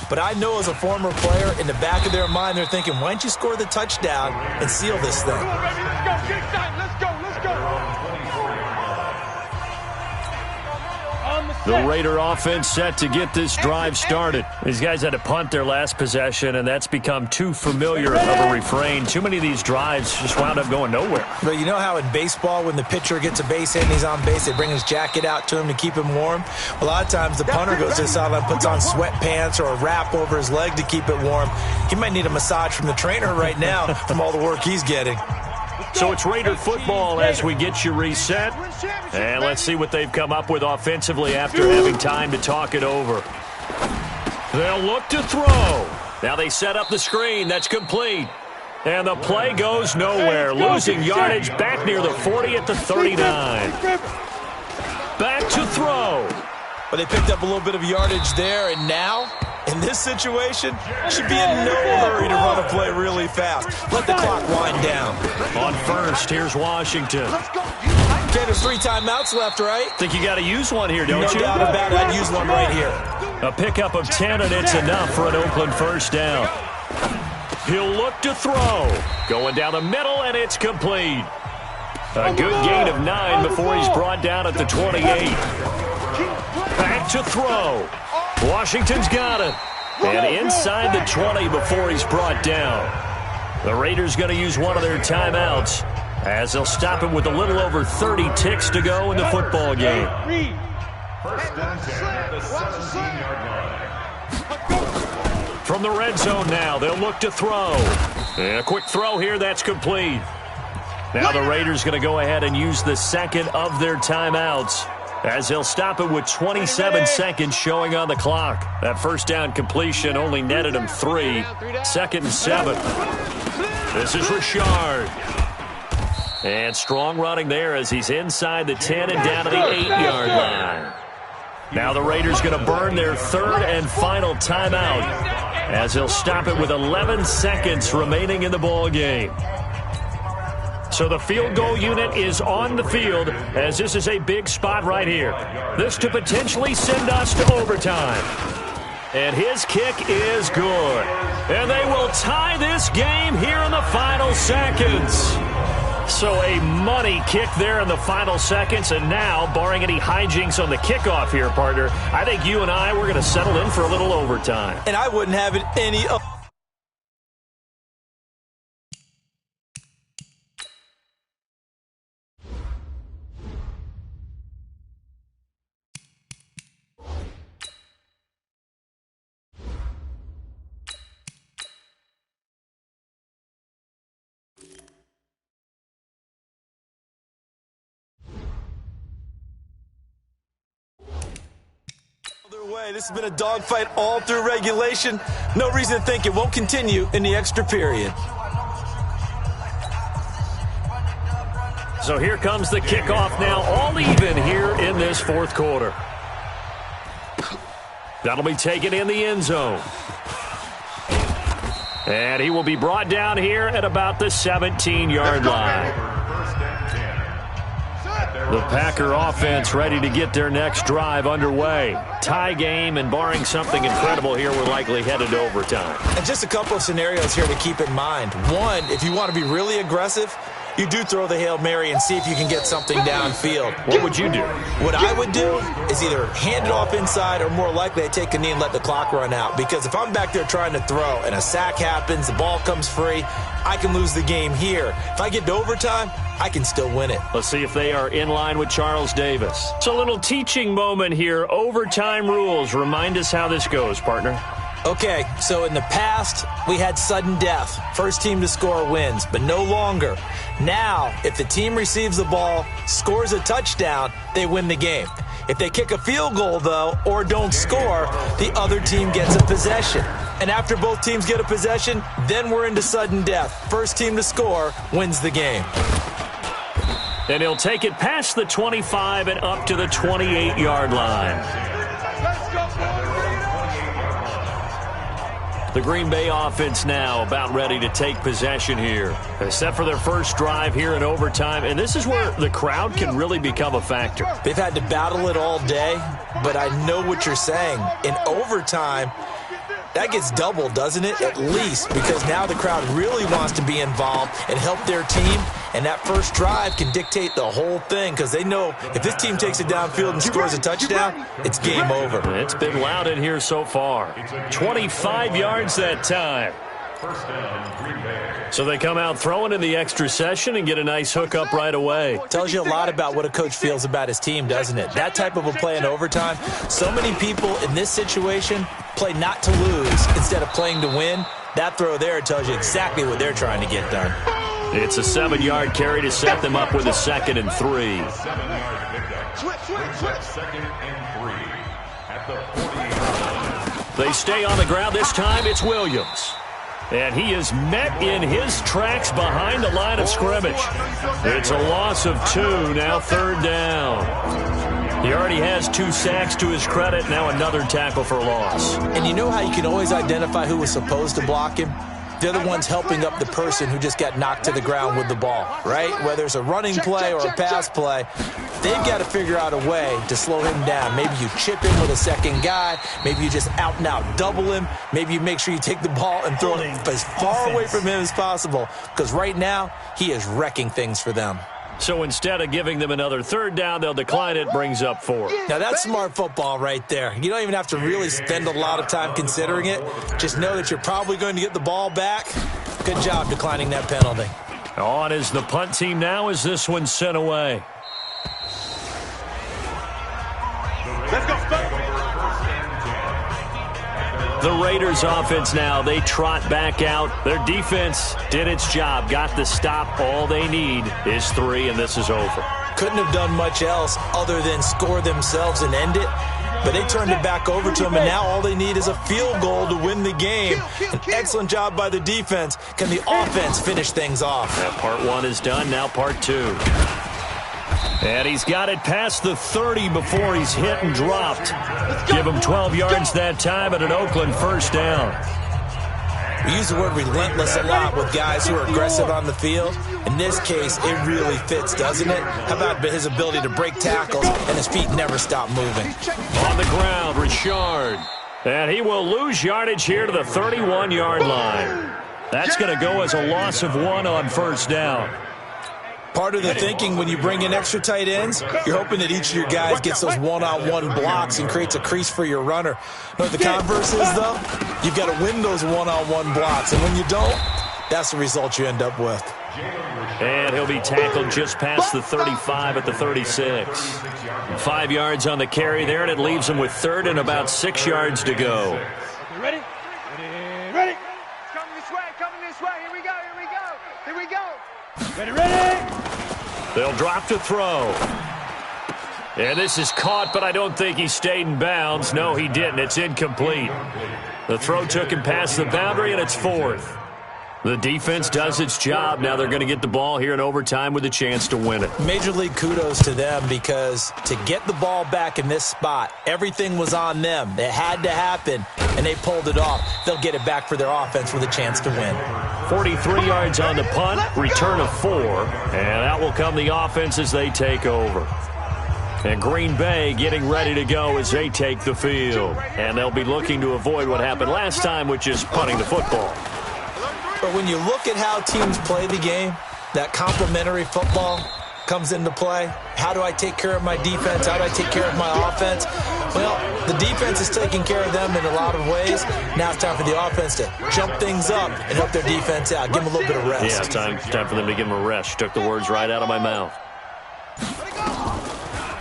But I know as a former player, in the back of their mind, they're thinking, why don't you score the touchdown and seal this thing? Come on, baby, let's go. Get excited. Let's go. The Raider offense set to get this drive started. These guys had to punt their last possession, and that's become too familiar of a refrain. Too many of these drives just wound up going nowhere. But you know how in baseball, when the pitcher gets a base hit and he's on base, they bring his jacket out to him to keep him warm? A lot of times the punter goes to the sideline, puts on sweatpants or a wrap over his leg to keep it warm. He might need a massage from the trainer right now from all the work he's getting. So it's Raider football as we get you reset. And let's see what they've come up with offensively after having time to talk it over. They'll look to throw. Now they set up the screen. That's complete. And the play goes nowhere. Losing yardage back near the 40 at the 39. Back to throw. But they picked up a little bit of yardage there, and now, in this situation, should be in no hurry to run a play really fast. Let the clock wind down. On first, here's Washington. Okay, there's 3 timeouts left, right? Think you got to use one here, don't you? No doubt about it. I'd use one right here. A pickup of 10, and it's enough for an Oakland first down. He'll look to throw. Going down the middle, and it's complete. A good gain of 9 before he's brought down at the 28. Back to throw. Washington's got it. And inside the 20 before he's brought down. The Raiders going to use one of their timeouts as they'll stop him with a little over 30 ticks to go in the football game. First down 10 at the 17-yard line. From the red zone now, they'll look to throw. And a quick throw here, that's complete. Now the Raiders going to go ahead and use the second of their timeouts as they'll stop it with 27 seconds showing on the clock. That first down completion only netted him 3. 2nd and 7. This is Richard. And strong running there as he's inside the 10 and down to the 8-yard line. Now the Raiders going to burn their 3rd and final timeout as they'll stop it with 11 seconds remaining in the ball game. So the field goal unit is on the field as this is a big spot right here. This to potentially send us to overtime. And his kick is good. And they will tie this game here in the final seconds. So a money kick there in the final seconds. And now, barring any hijinks on the kickoff here, partner, I think you and I, we're going to settle in for a little overtime. And I wouldn't have it any other. Way. This has been a dogfight all through regulation. No reason to think it won't continue in the extra period. So here comes the kickoff now, all even here in this 4th quarter. That'll be taken in the end zone. And he will be brought down here at about the 17-yard line. The Packer offense ready to get their next drive underway. Tie game, and barring something incredible here, we're likely headed to overtime. And just a couple of scenarios here to keep in mind. One, if you want to be really aggressive, you do throw the Hail Mary and see if you can get something downfield. What would you do? What I would do is either hand it off inside or more likely I take a knee and let the clock run out. Because if I'm back there trying to throw and a sack happens, the ball comes free, I can lose the game here. If I get to overtime, I can still win it. Let's see if they are in line with Charles Davis. It's a little teaching moment here. Overtime rules. Remind us how this goes, partner. Okay, so in the past, we had sudden death. First team to score wins, but no longer. Now, if the team receives the ball, scores a touchdown, they win the game. If they kick a field goal, though, or don't score, the other team gets a possession. And after both teams get a possession, then we're into sudden death. First team to score wins the game. And he'll take it past the 25 and up to the 28-yard line. The Green Bay offense now about ready to take possession here. They set for their first drive here in overtime, and this is where the crowd can really become a factor. They've had to battle it all day, but I know what you're saying. In overtime, that gets doubled, doesn't it? At least, because now the crowd really wants to be involved and help their team, and that first drive can dictate the whole thing because they know if this team takes it downfield and scores a touchdown, it's game over. It's been loud in here so far. 25 yards that time. First down, Green Bay. So they come out throwing in the extra session and get a nice hookup right away. Tells you a lot about what a coach feels about his team, doesn't it? That type of a play in overtime, so many people in this situation play not to lose instead of playing to win. That throw there tells you exactly what they're trying to get done. It's a 7-yard carry to set them up with a 2nd and 3. 7-yard pickup. Second and 3 at the 48-yard line. They stay on the ground. This time it's Williams. And he is met in his tracks behind the line of scrimmage. It's a loss of 2, now 3rd down. He already has 2 sacks to his credit, now another tackle for loss. And you know how you can always identify who was supposed to block him? They're the ones helping up the person who just got knocked to the ground with the ball, right? Whether it's a running play or a pass play, they've got to figure out a way to slow him down. Maybe you chip him with a second guy. Maybe you just out and out double him. Maybe you make sure you take the ball and throw it as far away from him as possible, because right now he is wrecking things for them. So instead of giving them another 3rd down, they'll decline it, brings up 4. Now that's smart football right there. You don't even have to really spend a lot of time considering it. Just know that you're probably going to get the ball back. Good job declining that penalty. On is the punt team now as this one's sent away. Let's go. The Raiders offense now, they trot back out. Their defense did its job, got the stop. All they need is 3, and this is over. Couldn't have done much else other than score themselves and end it. But they turned it back over to them, and now all they need is a field goal to win the game. An excellent job by the defense. Can the offense finish things off? That part 1 is done, now part 2. And he's got it past the 30 before he's hit and dropped. Give him 12 yards that time at an Oakland first down. We use the word relentless a lot with guys who are aggressive on the field. In this case, it really fits, doesn't it? How about his ability to break tackles and his feet never stop moving? On the ground, Richard. And he will lose yardage here to the 31-yard line. That's going to go as a loss of 1 on first down. Part of the thinking when you bring in extra tight ends, you're hoping that each of your guys gets those one-on-one blocks and creates a crease for your runner. Know what the converse is, though? You've got to win those one-on-one blocks, and when you don't, that's the result you end up with. And he'll be tackled just past the 35 at the 36. 5 yards on the carry there, and it leaves him with 3rd and about 6 yards to go. Ready? Ready? Coming this way. Here we go. Ready? They'll drop to throw. And this is caught, but I don't think he stayed in bounds. No, he didn't. It's incomplete. The throw took him past the boundary, and it's 4th. The defense does its job. Now they're going to get the ball here in overtime with a chance to win it. Major league kudos to them, because to get the ball back in this spot, everything was on them. It had to happen, and they pulled it off. They'll get it back for their offense with a chance to win. 43 yards on the punt, return of 4, and out will come the offense as they take over. And Green Bay getting ready to go as they take the field. And they'll be looking to avoid what happened last time, which is punting the football. But when you look at how teams play the game, that complementary football comes into play. How do I take care of my defense? How do I take care of my offense? Well, The defense is taking care of them in a lot of ways. Now it's time for the offense to jump things up and help their defense out. Give them a little bit of rest. Yeah, time for them to give them a rest. Took the words right out of my mouth.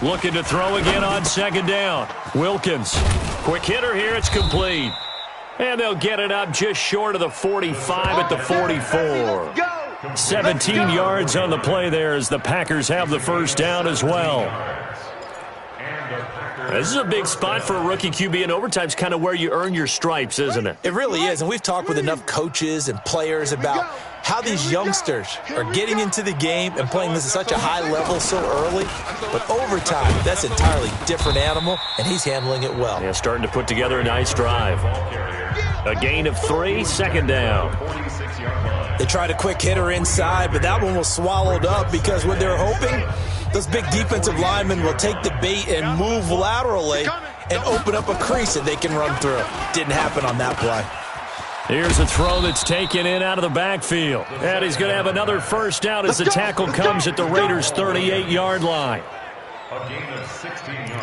Looking to throw again on second down. Wilkins. Quick hitter here. It's complete. And they'll get it up just short of the 45 at the 44. 17 yards on the play there as the Packers have the first down as well. This is a big spot for a rookie QB, and overtime's kind of where you earn your stripes, isn't it? It really is, and we've talked with enough coaches and players about how these youngsters are getting into the game and playing this at such a high level so early. But overtime, that's an entirely different animal, and he's handling it well. Yeah, starting to put together a nice drive. A gain of 3, second down. They tried a quick hitter inside, but that one was swallowed up because what they're hoping, those big defensive linemen will take the bait and move laterally and open up a crease that they can run through. Didn't happen on that play. Here's a throw that's taken in out of the backfield. And he's going to have another first down as the tackle comes at the Raiders' 38-yard line.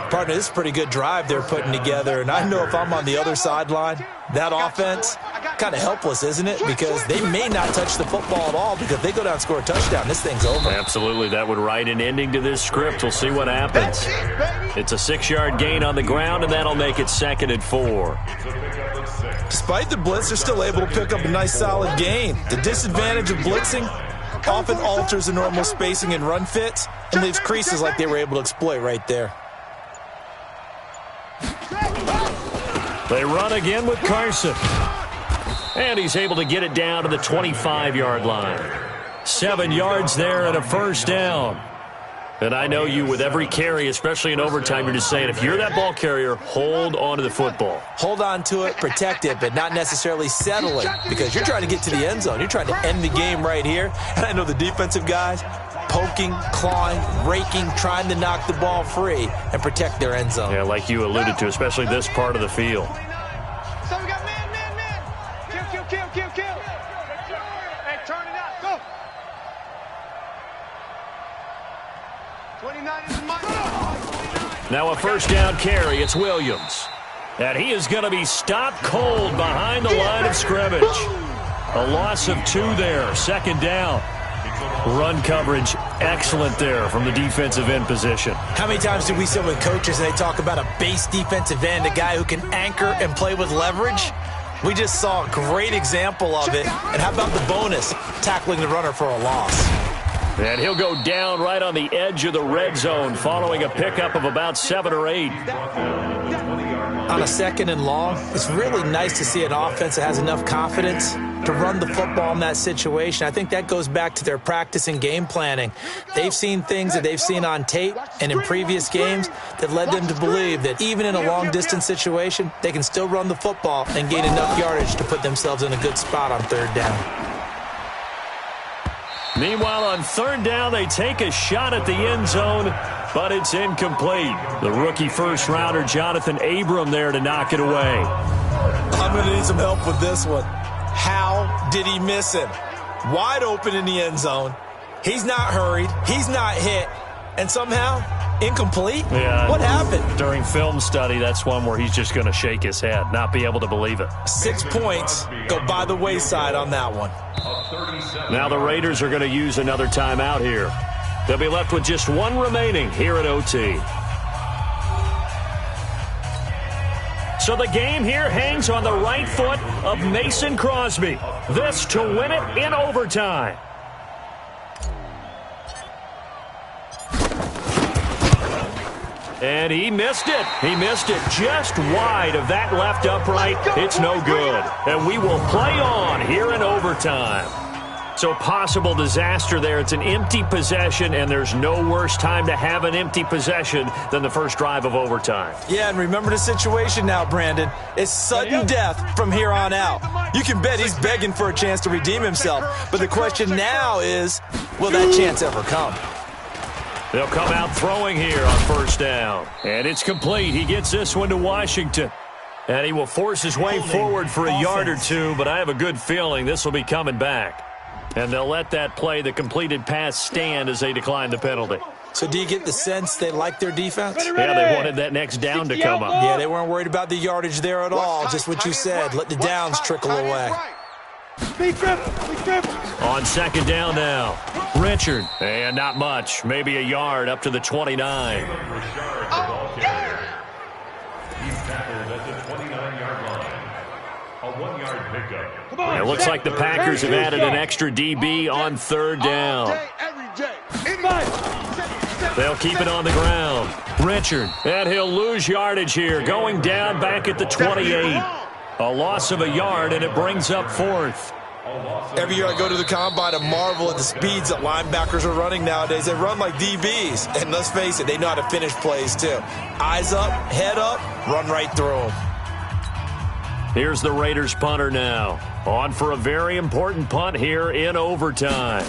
Partner, this is a pretty good drive they're putting together. And I know if I'm on the other sideline, that offense, kind of helpless, isn't it? Because they may not touch the football at all because if they go down and score a touchdown, this thing's over. Absolutely. That would write an ending to this script. We'll see what happens. It's a 6-yard gain on the ground, and that'll make it 2nd and 4. Despite the blitz, they're still able to pick up a nice solid gain. The disadvantage of blitzing often alters the normal spacing and run fits and leaves creases like they were able to exploit right there. They run again with Carson. And he's able to get it down to the 25-yard line. 7 yards there and a first down. And I know you, with every carry, especially in overtime, you're just saying, if you're that ball carrier, hold on to the football. Hold on to it, protect it, but not necessarily settle it because you're trying to get to the end zone. You're trying to end the game right here. And I know the defensive guys poking, clawing, raking, trying to knock the ball free and protect their end zone. Yeah, like you alluded to, especially this part of the field. So we got man. Kill. Hey, turn it up. Go. 29 is mine. Now a first down carry. It's Williams. And he is going to be stopped cold behind the line of scrimmage. A loss of 2 there. Second down. Run coverage excellent there from the defensive end position. How many times do we sit with coaches and they talk about a base defensive end, a guy who can anchor and play with leverage? We just saw a great example of it. And how about the bonus, tackling the runner for a loss? And he'll go down right on the edge of the red zone following a pickup of about 7 or 8. On a 2nd and long, it's really nice to see an offense that has enough confidence to run the football in that situation. I think that goes back to their practice and game planning. They've seen things that they've seen on tape and in previous games that led them to believe that even in a long-distance situation, they can still run the football and gain enough yardage to put themselves in a good spot on 3rd down. Meanwhile, on 3rd down, they take a shot at the end zone, but it's incomplete. The rookie first-rounder, Jonathan Abram, there to knock it away. I'm going to need some help with this one. How did he miss him? Wide open in the end zone. He's not hurried. He's not hit. And somehow, incomplete? Yeah. What happened? During film study, that's one where he's just going to shake his head, not be able to believe it. 6 points go by the wayside on that one. Now the Raiders are going to use another timeout here. They'll be left with just 1 remaining here at OT. So the game here hangs on the right foot of Mason Crosby. This to win it in overtime. And he missed it. He missed it just wide of that left upright. It's no good. And we will play on here in overtime. So possible disaster there. It's an empty possession, and there's no worse time to have an empty possession than the first drive of overtime. Yeah, and remember the situation now, Brandon. It's sudden death from here on out. You can bet he's begging for a chance to redeem himself. But the question now is, will that chance ever come? They'll come out throwing here on 1st down. And it's complete. He gets this one to Washington. And he will force his way forward for a yard or 2, but I have a good feeling this will be coming back. And they'll let that play, the completed pass, stand as they decline the penalty. So do you get the sense they like their defense? Yeah, they wanted that next down to come up. Yeah, they weren't worried about the yardage there at all. Just what you said. Let the downs trickle away. On second down now. Richard. And not much. Maybe a yard up to the 29. He's tackled at the 29-yard line. A 1-yard pickup. It looks like the Packers have added an extra DB on third down. They'll keep it on the ground. Richard. And he'll lose yardage here. Going down back at the 28. A loss of a yard, and it brings up fourth. Every year I go to the combine and marvel at the speeds that linebackers are running nowadays. They run like DBs. And let's face it, they know how to finish plays too. Eyes up, head up, run right through them. Here's the Raiders punter now. On for a very important punt here in overtime.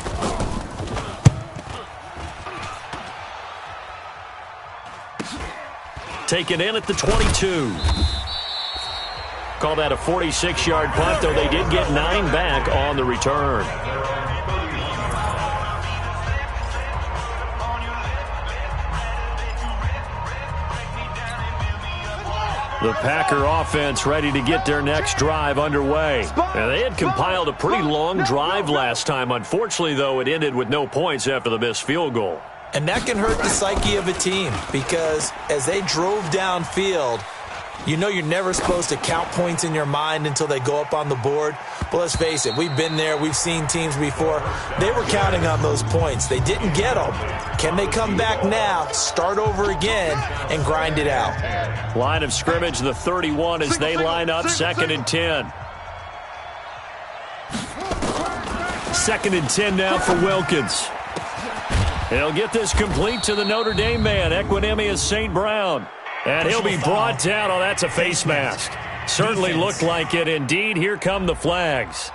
Taken in at the 22. Call that a 46-yard punt, though they did get 9 back on the return. The Packer offense ready to get their next drive underway. And they had compiled a pretty long drive last time. Unfortunately, though, it ended with no points after the missed field goal. And that can hurt the psyche of a team because as they drove downfield, you know you're never supposed to count points in your mind until they go up on the board. But let's face it, we've been there. We've seen teams before. They were counting on those points. They didn't get them. Can they come back now, start over again, and grind it out? Line of scrimmage, the 31, as they line up second and 10. Second and 10 now for Wilkins. He'll get this complete to the Notre Dame man, Equinemius St. Brown. And he'll be brought down. Oh, that's a face mask. Certainly looked like it. Indeed, here come the flags.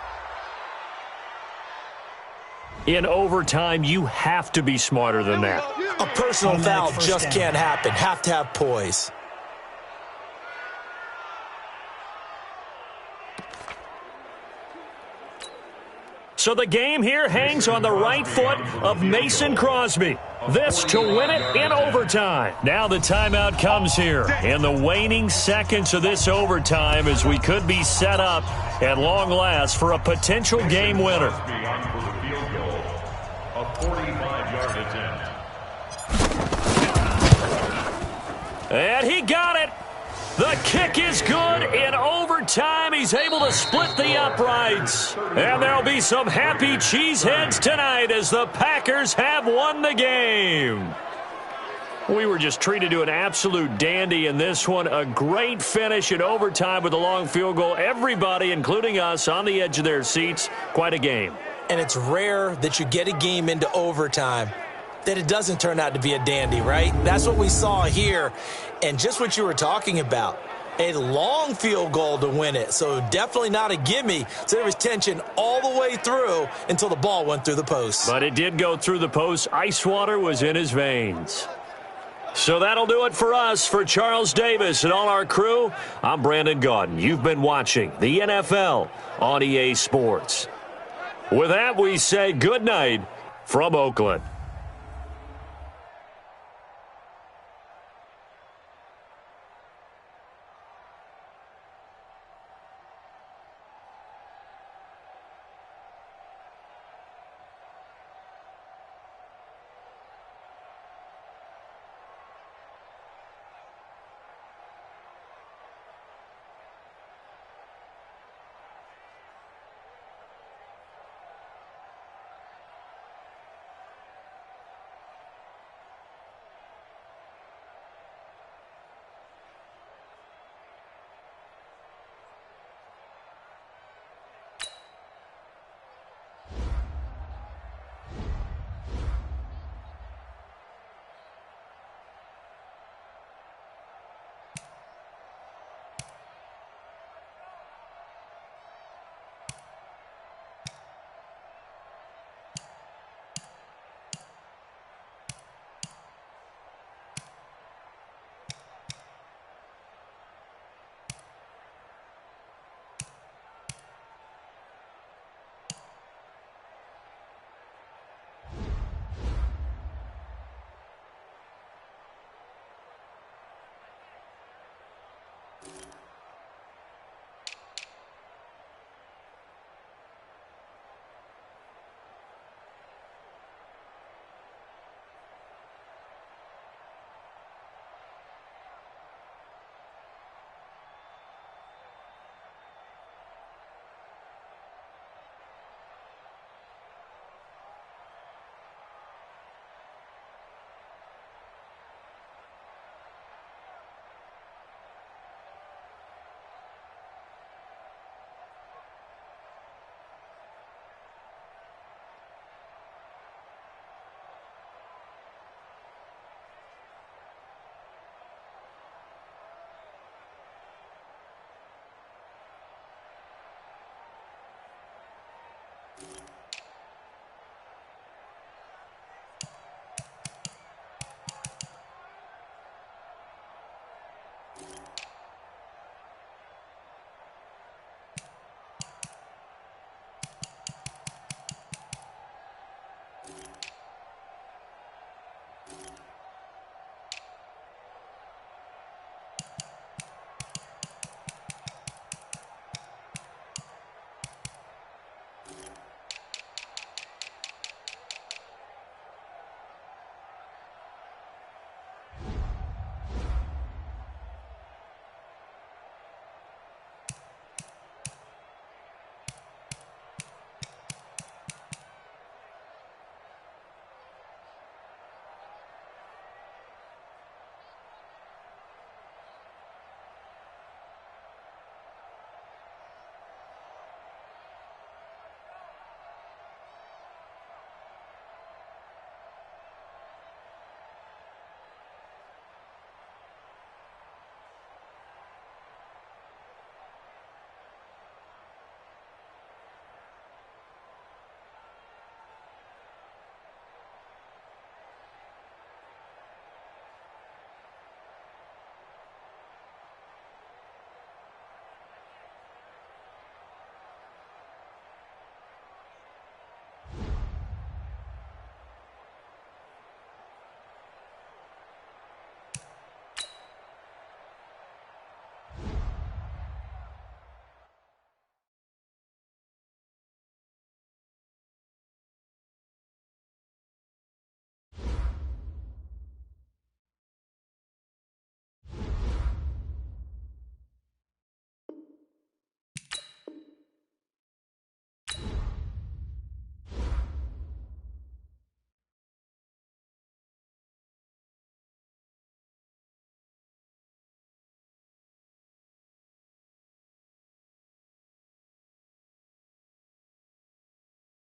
In overtime, you have to be smarter than that. A personal foul just can't happen. Have to have poise. So the game here hangs on the right foot of Mason Crosby. This to win it in overtime. Now the timeout comes here in the waning seconds of this overtime as we could be set up at long last for a potential game winner. A 45-yard attempt. And he got it. The kick is good in overtime. He's able to split the uprights. And there'll be some happy cheeseheads tonight as the Packers have won the game. We were just treated to an absolute dandy in this one. A great finish in overtime with a long field goal. Everybody, including us, on the edge of their seats. Quite a game. And it's rare that you get a game into overtime that it doesn't turn out to be a dandy, right? That's what we saw here. And just what you were talking about, a long field goal to win it. So definitely not a gimme. So there was tension all the way through until the ball went through the post. But it did go through the post. Ice water was in his veins. So that'll do it for us. For Charles Davis and all our crew, I'm Brandon Gaudin. You've been watching the NFL on EA Sports. With that, we say good night from Oakland.